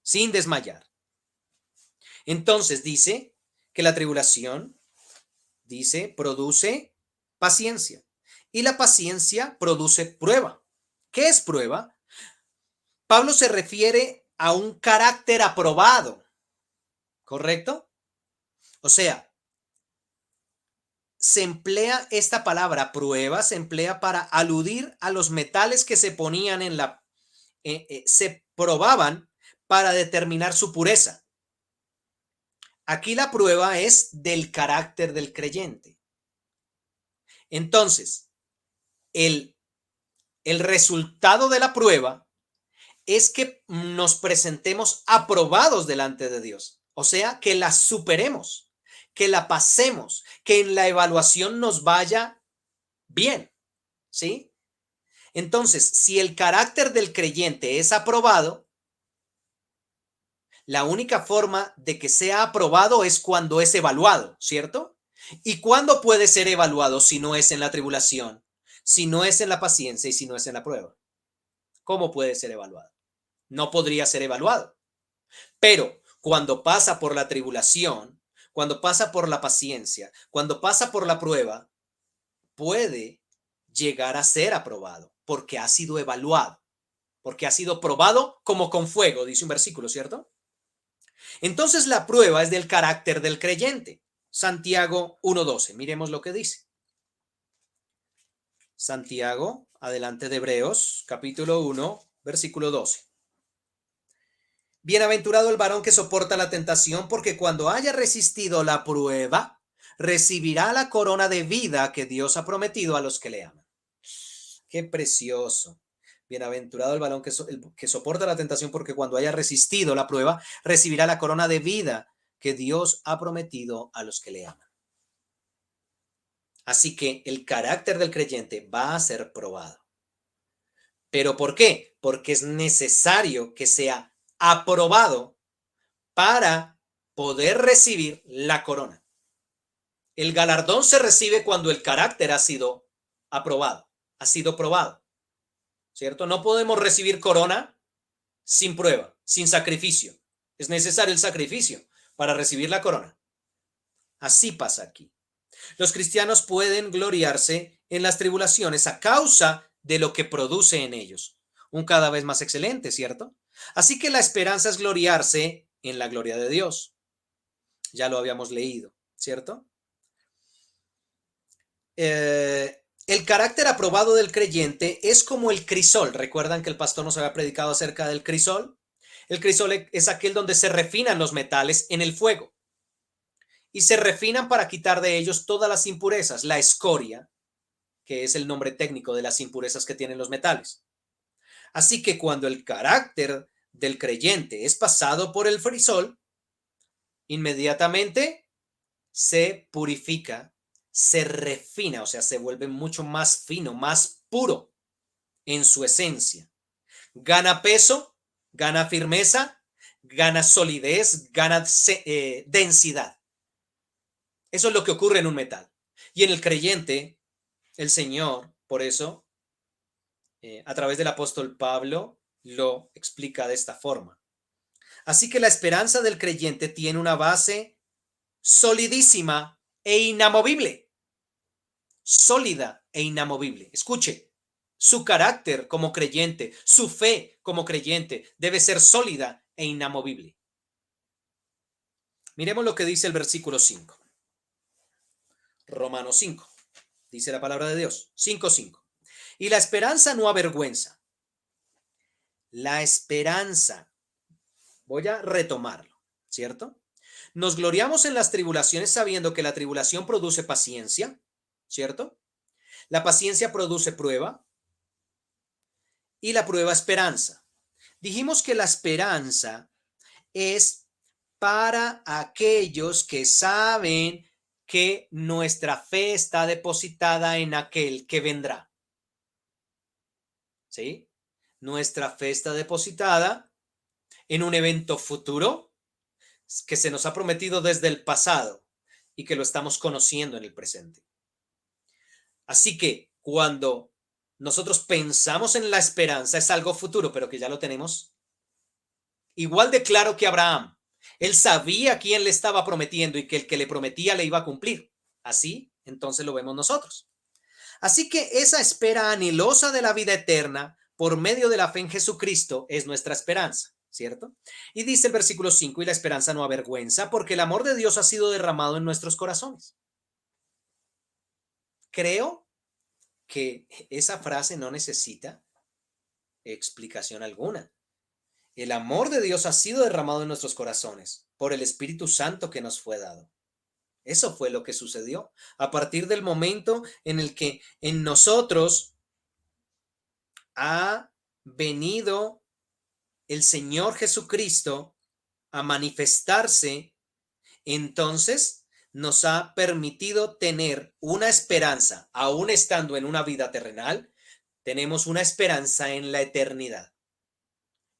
sin desmayar. Entonces dice que la tribulación, dice, produce paciencia y la paciencia produce prueba. ¿Qué es prueba? Pablo se refiere a un carácter aprobado, ¿correcto? O sea, se emplea esta palabra prueba, se emplea para aludir a los metales que se ponían en la, se probaban para determinar su pureza. Aquí la prueba es del carácter del creyente. Entonces, el, el resultado de la prueba es que nos presentemos aprobados delante de Dios. O sea, que la superemos, que la pasemos, que en la evaluación nos vaya bien, ¿sí? Entonces, si el carácter del creyente es aprobado, la única forma de que sea aprobado es cuando es evaluado, ¿cierto? ¿Y cuándo puede ser evaluado si no es en la tribulación, si no es en la paciencia y si no es en la prueba? ¿Cómo puede ser evaluado? No podría ser evaluado. Pero cuando pasa por la tribulación, cuando pasa por la paciencia, cuando pasa por la prueba, puede llegar a ser aprobado porque ha sido evaluado, porque ha sido probado como con fuego, dice un versículo, ¿cierto? Entonces la prueba es del carácter del creyente. Santiago 1:12, miremos lo que dice. Santiago, adelante de Hebreos, capítulo 1, versículo 12. Bienaventurado el varón que soporta la tentación, porque cuando haya resistido la prueba, recibirá la corona de vida que Dios ha prometido a los que le aman. Qué precioso. Bienaventurado el varón que soporta la tentación, porque cuando haya resistido la prueba, recibirá la corona de vida que Dios ha prometido a los que le aman. Así que el carácter del creyente va a ser probado. ¿Pero por qué? Porque es necesario que sea aprobado para poder recibir la corona. El galardón se recibe cuando el carácter ha sido aprobado, ha sido probado, ¿cierto? No podemos recibir corona sin prueba, sin sacrificio. Es necesario el sacrificio para recibir la corona. Así pasa aquí. Los cristianos pueden gloriarse en las tribulaciones a causa de lo que produce en ellos. Un cada vez más excelente, ¿cierto? Así que la esperanza es gloriarse en la gloria de Dios. Ya lo habíamos leído, ¿cierto? El carácter aprobado del creyente es como el crisol. ¿Recuerdan que el pastor nos había predicado acerca del crisol? El crisol es aquel donde se refinan los metales en el fuego y se refinan para quitar de ellos todas las impurezas, la escoria, que es el nombre técnico de las impurezas que tienen los metales. Así que cuando el carácter del creyente es pasado por el crisol, inmediatamente se purifica, se refina, o sea, se vuelve mucho más fino, más puro en su esencia. Gana peso, gana firmeza, gana solidez, gana densidad. Eso es lo que ocurre en un metal. Y en el creyente, el Señor, por eso, a través del apóstol Pablo, lo explica de esta forma. Así que la esperanza del creyente tiene una base solidísima e inamovible. Sólida e inamovible. Escuche, su carácter como creyente, su fe como creyente debe ser sólida e inamovible. Miremos lo que dice el versículo 5. Romanos 5. Dice la palabra de Dios. 5:5. Y la esperanza no avergüenza. La esperanza. Voy a retomarlo, ¿cierto? Nos gloriamos en las tribulaciones sabiendo que la tribulación produce paciencia, ¿cierto? La paciencia produce prueba y la prueba esperanza. Dijimos que la esperanza es para aquellos que saben que nuestra fe está depositada en aquel que vendrá. ¿Sí? Nuestra fe está depositada en un evento futuro que se nos ha prometido desde el pasado y que lo estamos conociendo en el presente. Así que cuando nosotros pensamos en la esperanza, es algo futuro, pero que ya lo tenemos igual de claro que Abraham. Él sabía quién le estaba prometiendo y que el que le prometía le iba a cumplir. Así, entonces lo vemos nosotros. Así que esa espera anhelosa de la vida eterna por medio de la fe en Jesucristo es nuestra esperanza, ¿cierto? Y dice el versículo 5, y la esperanza no avergüenza porque el amor de Dios ha sido derramado en nuestros corazones. Creo que esa frase no necesita explicación alguna. El amor de Dios ha sido derramado en nuestros corazones por el Espíritu Santo que nos fue dado. Eso fue lo que sucedió a partir del momento en el que en nosotros ha venido el Señor Jesucristo a manifestarse. Entonces nos ha permitido tener una esperanza, aún estando en una vida terrenal, tenemos una esperanza en la eternidad,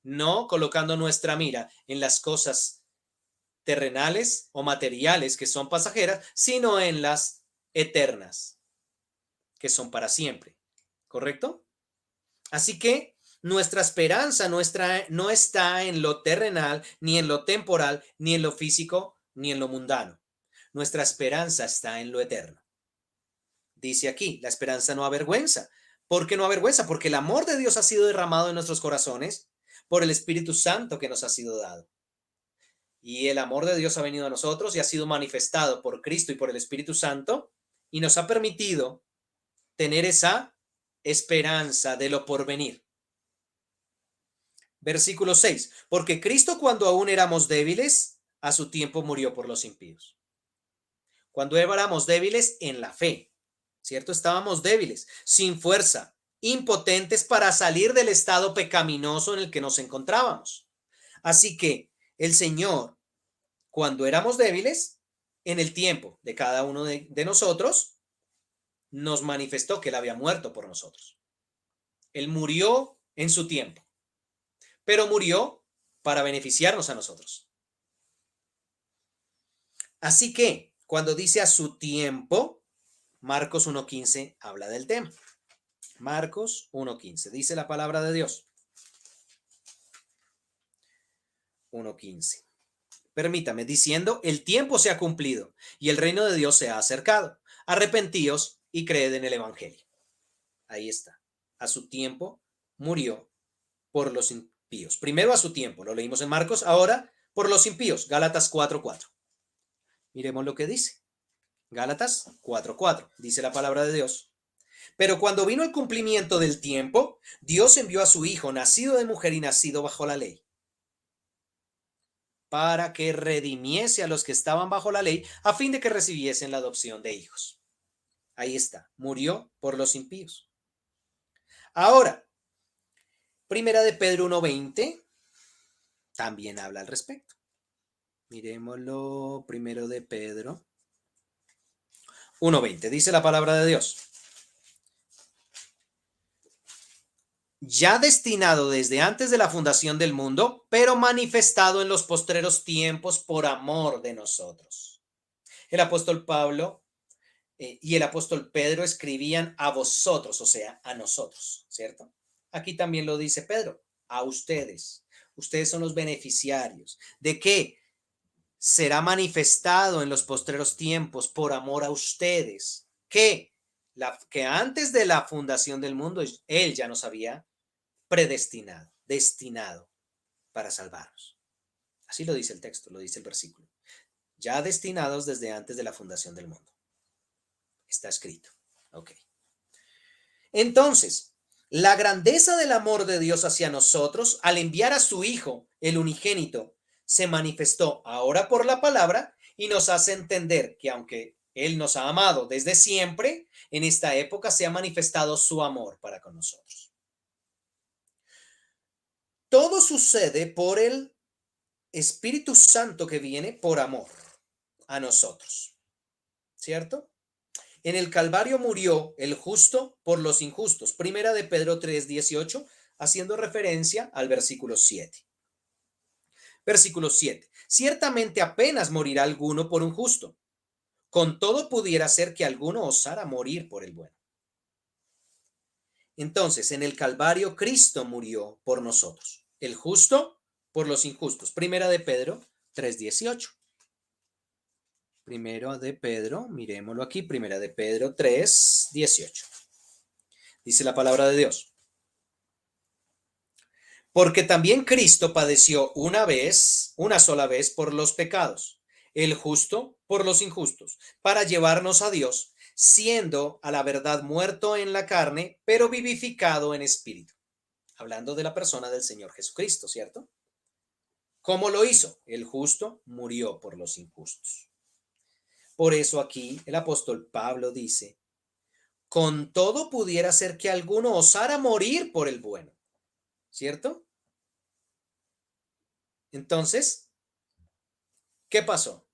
no colocando nuestra mira en las cosas terrenales o materiales que son pasajeras, sino en las eternas, que son para siempre. ¿Correcto? Así que nuestra esperanza no está en lo terrenal, ni en lo temporal, ni en lo físico, ni en lo mundano. Nuestra esperanza está en lo eterno. Dice aquí, la esperanza no avergüenza. ¿Por qué no avergüenza? Porque el amor de Dios ha sido derramado en nuestros corazones por el Espíritu Santo que nos ha sido dado. Y el amor de Dios ha venido a nosotros y ha sido manifestado por Cristo y por el Espíritu Santo y nos ha permitido tener esa esperanza de lo porvenir. Versículo 6. Porque Cristo cuando aún éramos débiles, a su tiempo murió por los impíos. Cuando éramos débiles en la fe, ¿cierto? Estábamos débiles, sin fuerza, impotentes para salir del estado pecaminoso en el que nos encontrábamos. Así que el Señor, cuando éramos débiles, en el tiempo de cada uno de nosotros, nos manifestó que Él había muerto por nosotros. Él murió en su tiempo, pero murió para beneficiarnos a nosotros. Así que cuando dice a su tiempo, Marcos 1.15 habla del tema. Marcos 1.15 dice la palabra de Dios. 1.15. Permítame, diciendo, el tiempo se ha cumplido y el reino de Dios se ha acercado. Arrepentíos y creed en el Evangelio. Ahí está. A su tiempo murió por los impíos. Primero a su tiempo, lo leímos en Marcos, ahora por los impíos. Gálatas 4.4. Miremos lo que dice. Gálatas 4.4. Dice la palabra de Dios. Pero cuando vino el cumplimiento del tiempo, Dios envió a su Hijo, nacido de mujer y nacido bajo la ley, para que redimiese a los que estaban bajo la ley, a fin de que recibiesen la adopción de hijos. Ahí está, murió por los impíos. Ahora, Primera de Pedro 1.20 también habla al respecto. Miremoslo, Primero de Pedro 1.20, dice la palabra de Dios. Ya destinado desde antes de la fundación del mundo, pero manifestado en los postreros tiempos por amor de nosotros. El apóstol Pablo y el apóstol Pedro escribían a vosotros, o sea, a nosotros, ¿cierto? Aquí también lo dice Pedro, a ustedes. Ustedes son los beneficiarios. ¿De qué? Será manifestado en los postreros tiempos por amor a ustedes. Que antes de la fundación del mundo, Él ya nos había predestinado, destinado para salvarnos. Así lo dice el texto, lo dice el versículo. Ya destinados desde antes de la fundación del mundo. Está escrito. Ok. Entonces, la grandeza del amor de Dios hacia nosotros al enviar a su Hijo, el unigénito, se manifestó ahora por la palabra y nos hace entender que aunque Él nos ha amado desde siempre, en esta época se ha manifestado su amor para con nosotros. Todo sucede por el Espíritu Santo que viene por amor a nosotros, ¿cierto? En el Calvario murió el justo por los injustos. Primera de Pedro 3:18, haciendo referencia al versículo 7. Versículo 7. Ciertamente apenas morirá alguno por un justo. Con todo pudiera ser que alguno osara morir por el bueno. Entonces, en el Calvario Cristo murió por nosotros, el justo por los injustos. Primera de Pedro 3:18. Primero de Pedro, miremoslo aquí, primera de Pedro 3:18. Dice la palabra de Dios. Porque también Cristo padeció una sola vez por los pecados, el justo por los injustos, para llevarnos a Dios, siendo a la verdad muerto en la carne, pero vivificado en espíritu. Hablando de la persona del Señor Jesucristo, ¿cierto? ¿Cómo lo hizo? El justo murió por los injustos. Por eso aquí el apóstol Pablo dice, con todo pudiera ser que alguno osara morir por el bueno, ¿cierto? Entonces, ¿qué pasó?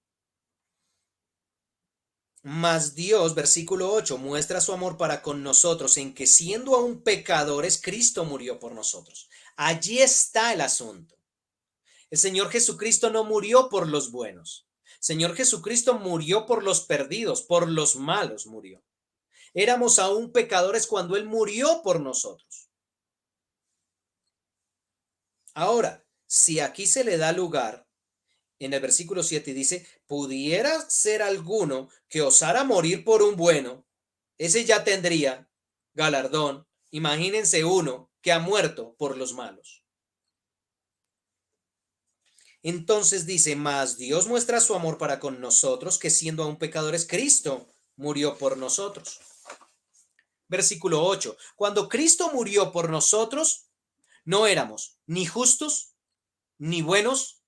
Mas Dios, versículo 8, muestra su amor para con nosotros en que siendo aún pecadores, Cristo murió por nosotros. Allí está el asunto. El Señor Jesucristo no murió por los buenos. El Señor Jesucristo murió por los perdidos, por los malos murió. Éramos aún pecadores cuando Él murió por nosotros. Ahora, si aquí se le da lugar en el versículo 7 dice, pudiera ser alguno que osara morir por un bueno, ese ya tendría galardón. Imagínense uno que ha muerto por los malos. Entonces dice, mas Dios muestra su amor para con nosotros, que siendo aún pecadores, Cristo murió por nosotros. Versículo 8, cuando Cristo murió por nosotros, no éramos ni justos, ni buenos,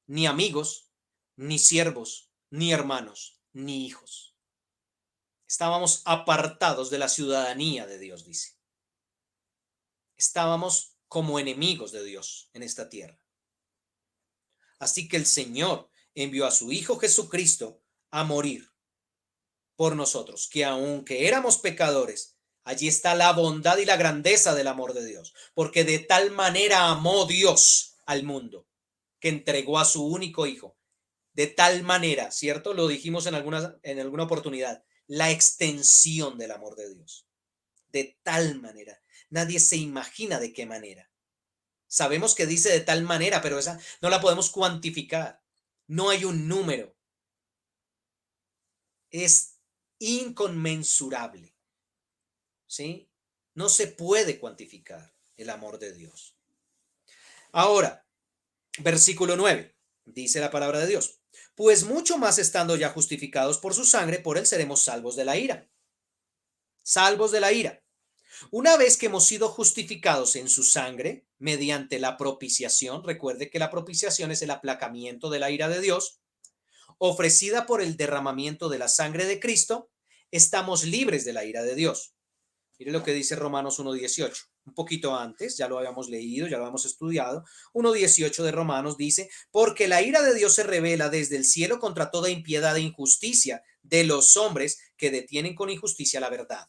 ni amigos, ni siervos, ni hermanos, ni hijos. Estábamos apartados de la ciudadanía de Dios, dice. Estábamos como enemigos de Dios en esta tierra. Así que el Señor envió a su Hijo Jesucristo a morir por nosotros, que aunque éramos pecadores, allí está la bondad y la grandeza del amor de Dios, porque de tal manera amó Dios al mundo, que entregó a su único Hijo. De tal manera, ¿cierto? Lo dijimos en alguna oportunidad, la extensión del amor de Dios. De tal manera. Nadie se imagina de qué manera. Sabemos que dice de tal manera, pero esa no la podemos cuantificar. No hay un número. Es inconmensurable. ¿Sí? No se puede cuantificar el amor de Dios. Ahora, versículo 9. Dice la palabra de Dios. Pues mucho más estando ya justificados por su sangre, por él seremos salvos de la ira. Salvos de la ira. Una vez que hemos sido justificados en su sangre, mediante la propiciación, recuerde que la propiciación es el aplacamiento de la ira de Dios, ofrecida por el derramamiento de la sangre de Cristo, estamos libres de la ira de Dios. Mire lo que dice Romanos 1:18. Un poquito antes, ya lo habíamos leído, ya lo habíamos estudiado. 1:18 de Romanos dice, porque la ira de Dios se revela desde el cielo contra toda impiedad e injusticia de los hombres que detienen con injusticia la verdad.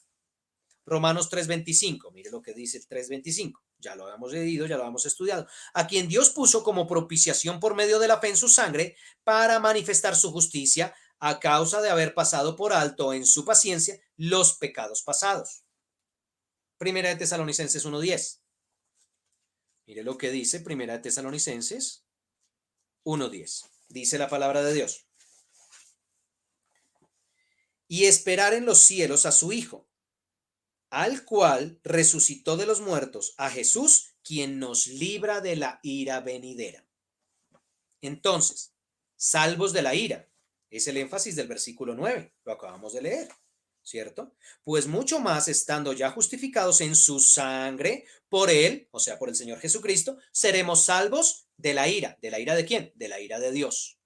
Romanos 3:25, mire lo que dice el 3:25. Ya lo habíamos leído, ya lo habíamos estudiado. A quien Dios puso como propiciación por medio de la fe en su sangre para manifestar su justicia a causa de haber pasado por alto en su paciencia los pecados pasados. Primera de Tesalonicenses 1:10. Mire lo que dice Primera de Tesalonicenses 1:10. Dice la palabra de Dios. Y esperar en los cielos a su Hijo, al cual resucitó de los muertos, a Jesús, quien nos libra de la ira venidera. Entonces, salvos de la ira, es el énfasis del versículo 9, lo acabamos de leer. ¿Cierto? Pues mucho más estando ya justificados en su sangre, por él, o sea, por el Señor Jesucristo, seremos salvos de la ira. ¿De la ira de quién? De la ira de Dios.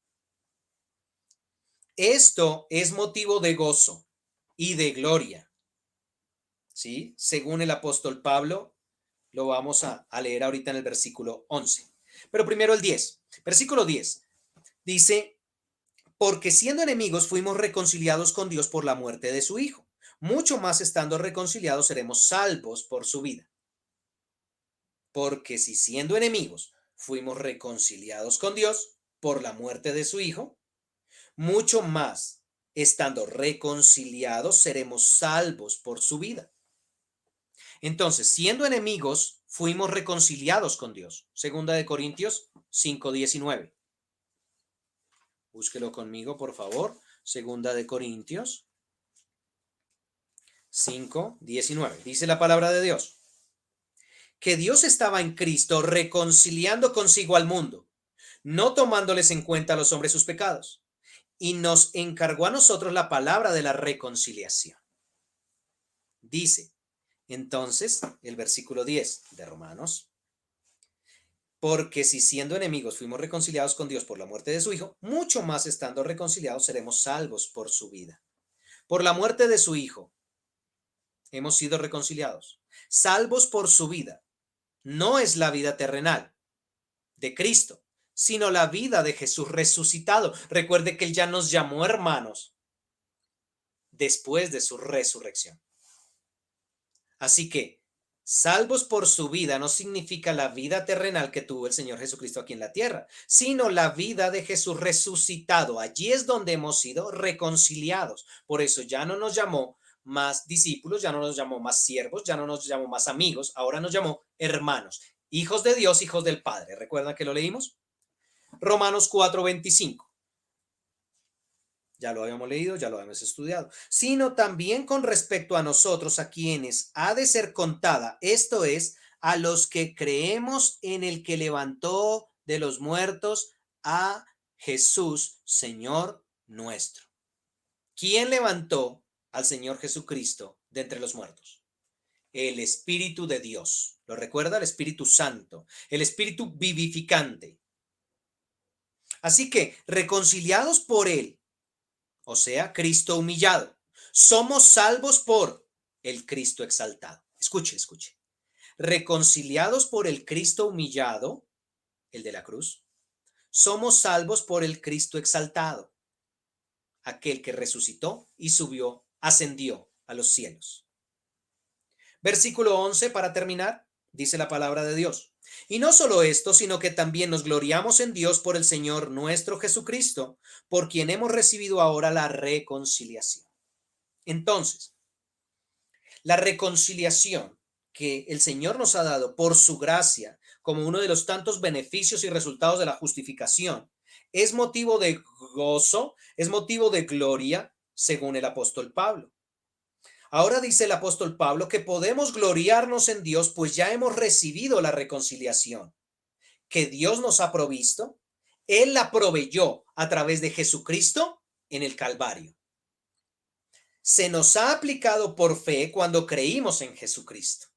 Esto es motivo de gozo y de gloria. ¿Sí? Según el apóstol Pablo Lo vamos a leer ahorita en el versículo 11. Pero primero el 10. Versículo 10 dice, porque siendo enemigos fuimos reconciliados con Dios por la muerte de su Hijo. Mucho más estando reconciliados seremos salvos por su vida. Porque si siendo enemigos fuimos reconciliados con Dios por la muerte de su Hijo, mucho más estando reconciliados seremos salvos por su vida. Entonces, siendo enemigos, fuimos reconciliados con Dios. Segunda de Corintios 5:19. Búsquelo conmigo, por favor. Segunda de Corintios 5:19. Dice la palabra de Dios, que Dios estaba en Cristo reconciliando consigo al mundo, no tomándoles en cuenta a los hombres sus pecados, y nos encargó a nosotros la palabra de la reconciliación. Dice, entonces, el versículo 10 de Romanos, porque si siendo enemigos fuimos reconciliados con Dios por la muerte de su Hijo, mucho más estando reconciliados seremos salvos por su vida. Por la muerte de su Hijo hemos sido reconciliados, salvos por su vida. No es la vida terrenal de Cristo, sino la vida de Jesús resucitado. Recuerde que Él ya nos llamó hermanos después de su resurrección. Así que, salvos por su vida no significa la vida terrenal que tuvo el Señor Jesucristo aquí en la tierra, sino la vida de Jesús resucitado. Allí es donde hemos sido reconciliados. Por eso ya no nos llamó más discípulos, ya no nos llamó más siervos, ya no nos llamó más amigos, ahora nos llamó hermanos, hijos de Dios, hijos del Padre. ¿Recuerdan que lo leímos? Romanos 4:25. Ya lo habíamos leído, ya lo habíamos estudiado, sino también con respecto a nosotros, a quienes ha de ser contada, esto es, a los que creemos en el que levantó de los muertos a Jesús, Señor nuestro. ¿Quién levantó al Señor Jesucristo de entre los muertos? El Espíritu de Dios. ¿Lo recuerda? El Espíritu Santo, el Espíritu vivificante. Así que, reconciliados por Él, o sea, Cristo humillado. Somos salvos por el Cristo exaltado. Escuche, escuche. Reconciliados por el Cristo humillado, el de la cruz, somos salvos por el Cristo exaltado, aquel que resucitó y subió, ascendió a los cielos. Versículo 11 para terminar, dice la palabra de Dios. Y no solo esto, sino que también nos gloriamos en Dios por el Señor nuestro Jesucristo, por quien hemos recibido ahora la reconciliación. Entonces, la reconciliación que el Señor nos ha dado por su gracia, como uno de los tantos beneficios y resultados de la justificación, es motivo de gozo, es motivo de gloria, según el apóstol Pablo. Ahora dice el apóstol Pablo que podemos gloriarnos en Dios, pues ya hemos recibido la reconciliación que Dios nos ha provisto. Él la proveyó a través de Jesucristo en el Calvario. Se nos ha aplicado por fe cuando creímos en Jesucristo,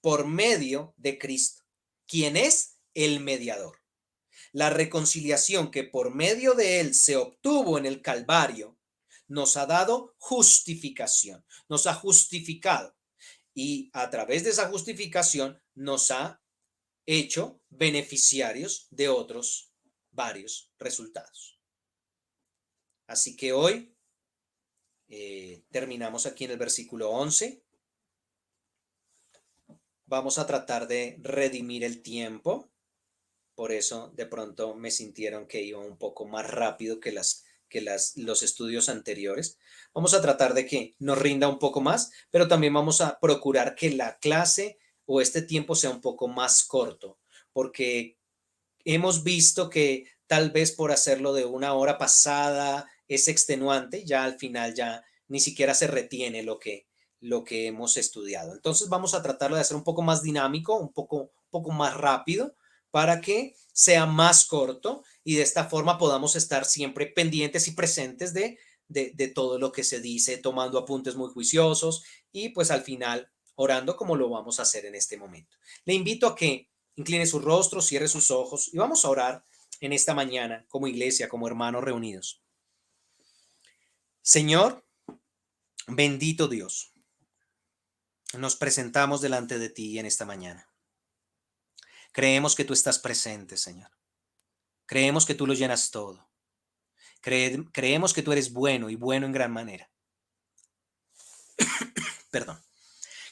por medio de Cristo, quien es el mediador. La reconciliación que por medio de Él se obtuvo en el Calvario nos ha dado justificación, nos ha justificado y a través de esa justificación nos ha hecho beneficiarios de otros varios resultados. Así que hoy terminamos aquí en el versículo 11. Vamos a tratar de redimir el tiempo. Por eso de pronto me sintieron que iba un poco más rápido que los estudios anteriores. Vamos a tratar de que nos rinda un poco más, pero también vamos a procurar que la clase o este tiempo sea un poco más corto, porque hemos visto que tal vez por hacerlo de una hora pasada es extenuante, ya al final ya ni siquiera se retiene lo que hemos estudiado. Entonces vamos a tratarlo de hacer un poco más dinámico, un poco más rápido, para que sea más corto y de esta forma podamos estar siempre pendientes y presentes de todo lo que se dice, tomando apuntes muy juiciosos y pues al final orando como lo vamos a hacer en este momento. Le invito a que incline su rostro, cierre sus ojos y vamos a orar en esta mañana como iglesia, como hermanos reunidos. Señor, bendito Dios. Nos presentamos delante de ti en esta mañana. Creemos que tú estás presente, Señor. Creemos que tú lo llenas todo. Creemos que tú eres bueno y bueno en gran manera. Perdón.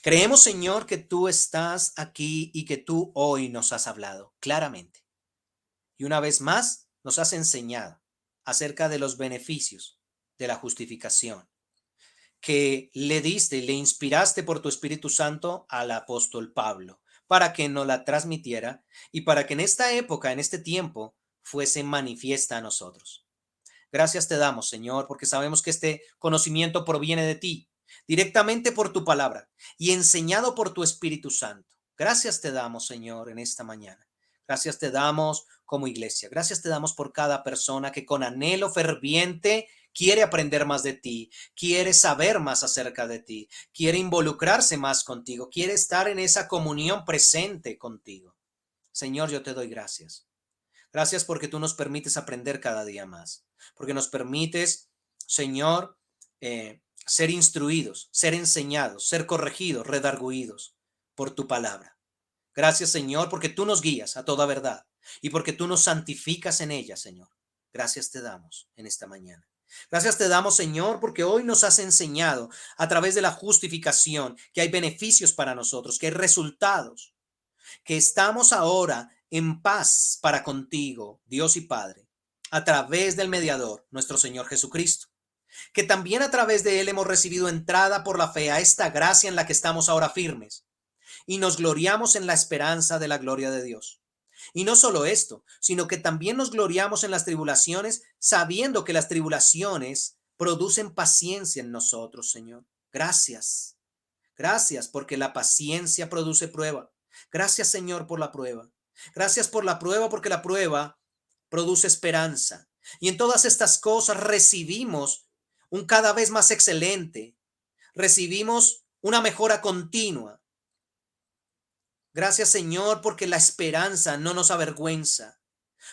Creemos, Señor, que tú estás aquí y que tú hoy nos has hablado claramente. Y una vez más nos has enseñado acerca de los beneficios de la justificación que le diste y le inspiraste por tu Espíritu Santo al apóstol Pablo para que nos la transmitiera y para que en esta época, en este tiempo, fuese manifiesta a nosotros. Gracias te damos, Señor, porque sabemos que este conocimiento proviene de ti, directamente por tu palabra y enseñado por tu Espíritu Santo. Gracias te damos, Señor, en esta mañana. Gracias te damos como iglesia. Gracias te damos por cada persona que con anhelo ferviente quiere aprender más de ti, quiere saber más acerca de ti, quiere involucrarse más contigo, quiere estar en esa comunión presente contigo. Señor, yo te doy gracias. Gracias porque tú nos permites aprender cada día más, porque nos permites, Señor, ser instruidos, ser enseñados, ser corregidos, redarguidos por tu palabra. Gracias, Señor, porque tú nos guías a toda verdad y porque tú nos santificas en ella, Señor. Gracias te damos en esta mañana. Gracias te damos, Señor, porque hoy nos has enseñado a través de la justificación que hay beneficios para nosotros, que hay resultados, que estamos ahora en paz para contigo, Dios y Padre, a través del mediador, nuestro Señor Jesucristo, que también a través de él hemos recibido entrada por la fe a esta gracia en la que estamos ahora firmes y nos gloriamos en la esperanza de la gloria de Dios. Y no solo esto, sino que también nos gloriamos en las tribulaciones, sabiendo que las tribulaciones producen paciencia en nosotros, Señor. Gracias. Gracias porque la paciencia produce prueba. Gracias, Señor, por la prueba. Gracias por la prueba porque la prueba produce esperanza. Y en todas estas cosas recibimos un cada vez más excelente. Recibimos una mejora continua. Gracias, Señor, porque la esperanza no nos avergüenza.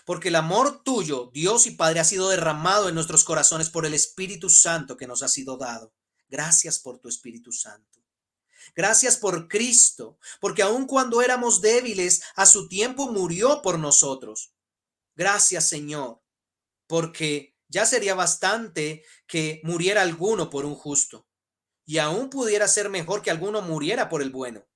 Porque el amor tuyo, Dios y Padre, ha sido derramado en nuestros corazones por el Espíritu Santo que nos ha sido dado. Gracias por tu Espíritu Santo. Gracias por Cristo, porque aun cuando éramos débiles, a su tiempo murió por nosotros. Gracias, Señor, porque ya sería bastante que muriera alguno por un justo, y aún pudiera ser mejor que alguno muriera por el bueno.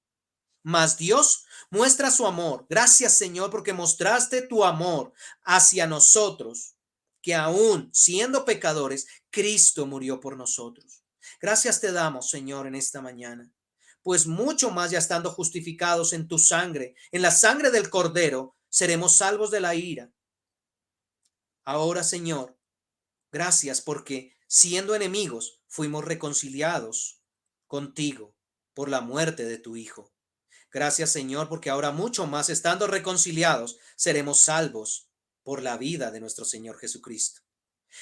Mas Dios muestra su amor. Gracias, Señor, porque mostraste tu amor hacia nosotros, que aún siendo pecadores, Cristo murió por nosotros. Gracias te damos, Señor, en esta mañana. Pues mucho más ya estando justificados en tu sangre, en la sangre del Cordero, seremos salvos de la ira. Ahora, Señor, gracias porque siendo enemigos fuimos reconciliados contigo por la muerte de tu Hijo. Gracias, Señor, porque ahora mucho más estando reconciliados seremos salvos por la vida de nuestro Señor Jesucristo.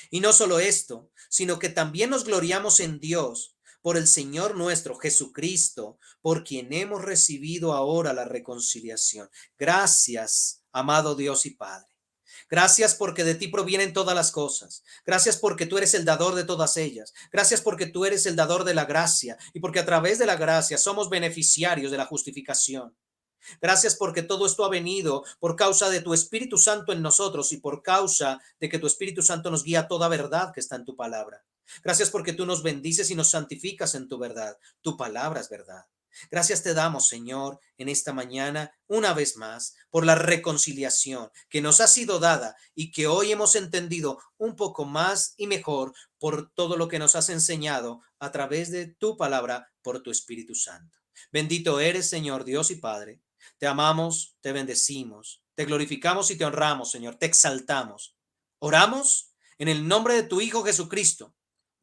Y no solo esto, sino que también nos gloriamos en Dios por el Señor nuestro Jesucristo, por quien hemos recibido ahora la reconciliación. Gracias, amado Dios y Padre. Gracias porque de ti provienen todas las cosas. Gracias porque tú eres el dador de todas ellas. Gracias porque tú eres el dador de la gracia y porque a través de la gracia somos beneficiarios de la justificación. Gracias porque todo esto ha venido por causa de tu Espíritu Santo en nosotros y por causa de que tu Espíritu Santo nos guía a toda verdad que está en tu palabra. Gracias porque tú nos bendices y nos santificas en tu verdad. Tu palabra es verdad. Gracias te damos, Señor, en esta mañana, una vez más, por la reconciliación que nos ha sido dada y que hoy hemos entendido un poco más y mejor por todo lo que nos has enseñado a través de tu palabra, por tu Espíritu Santo. Bendito eres, Señor, Dios y Padre. Te amamos, te bendecimos, te glorificamos y te honramos, Señor, te exaltamos. Oramos en el nombre de tu Hijo Jesucristo,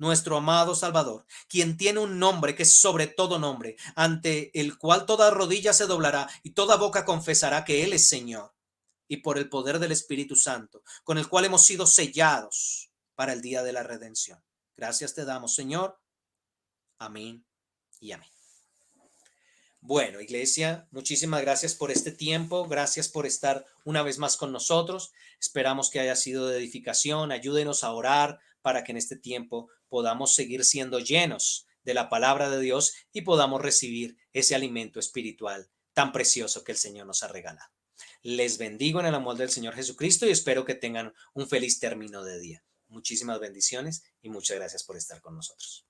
nuestro amado Salvador, quien tiene un nombre que es sobre todo nombre, ante el cual toda rodilla se doblará y toda boca confesará que Él es Señor, y por el poder del Espíritu Santo, con el cual hemos sido sellados para el día de la redención. Gracias te damos, Señor. Amén y amén. Bueno, iglesia, muchísimas gracias por este tiempo, gracias por estar una vez más con nosotros. Esperamos que haya sido de edificación. Ayúdenos a orar para que en este tiempo podamos seguir siendo llenos de la palabra de Dios y podamos recibir ese alimento espiritual tan precioso que el Señor nos ha regalado. Les bendigo en el amor del Señor Jesucristo y espero que tengan un feliz término de día. Muchísimas bendiciones y muchas gracias por estar con nosotros.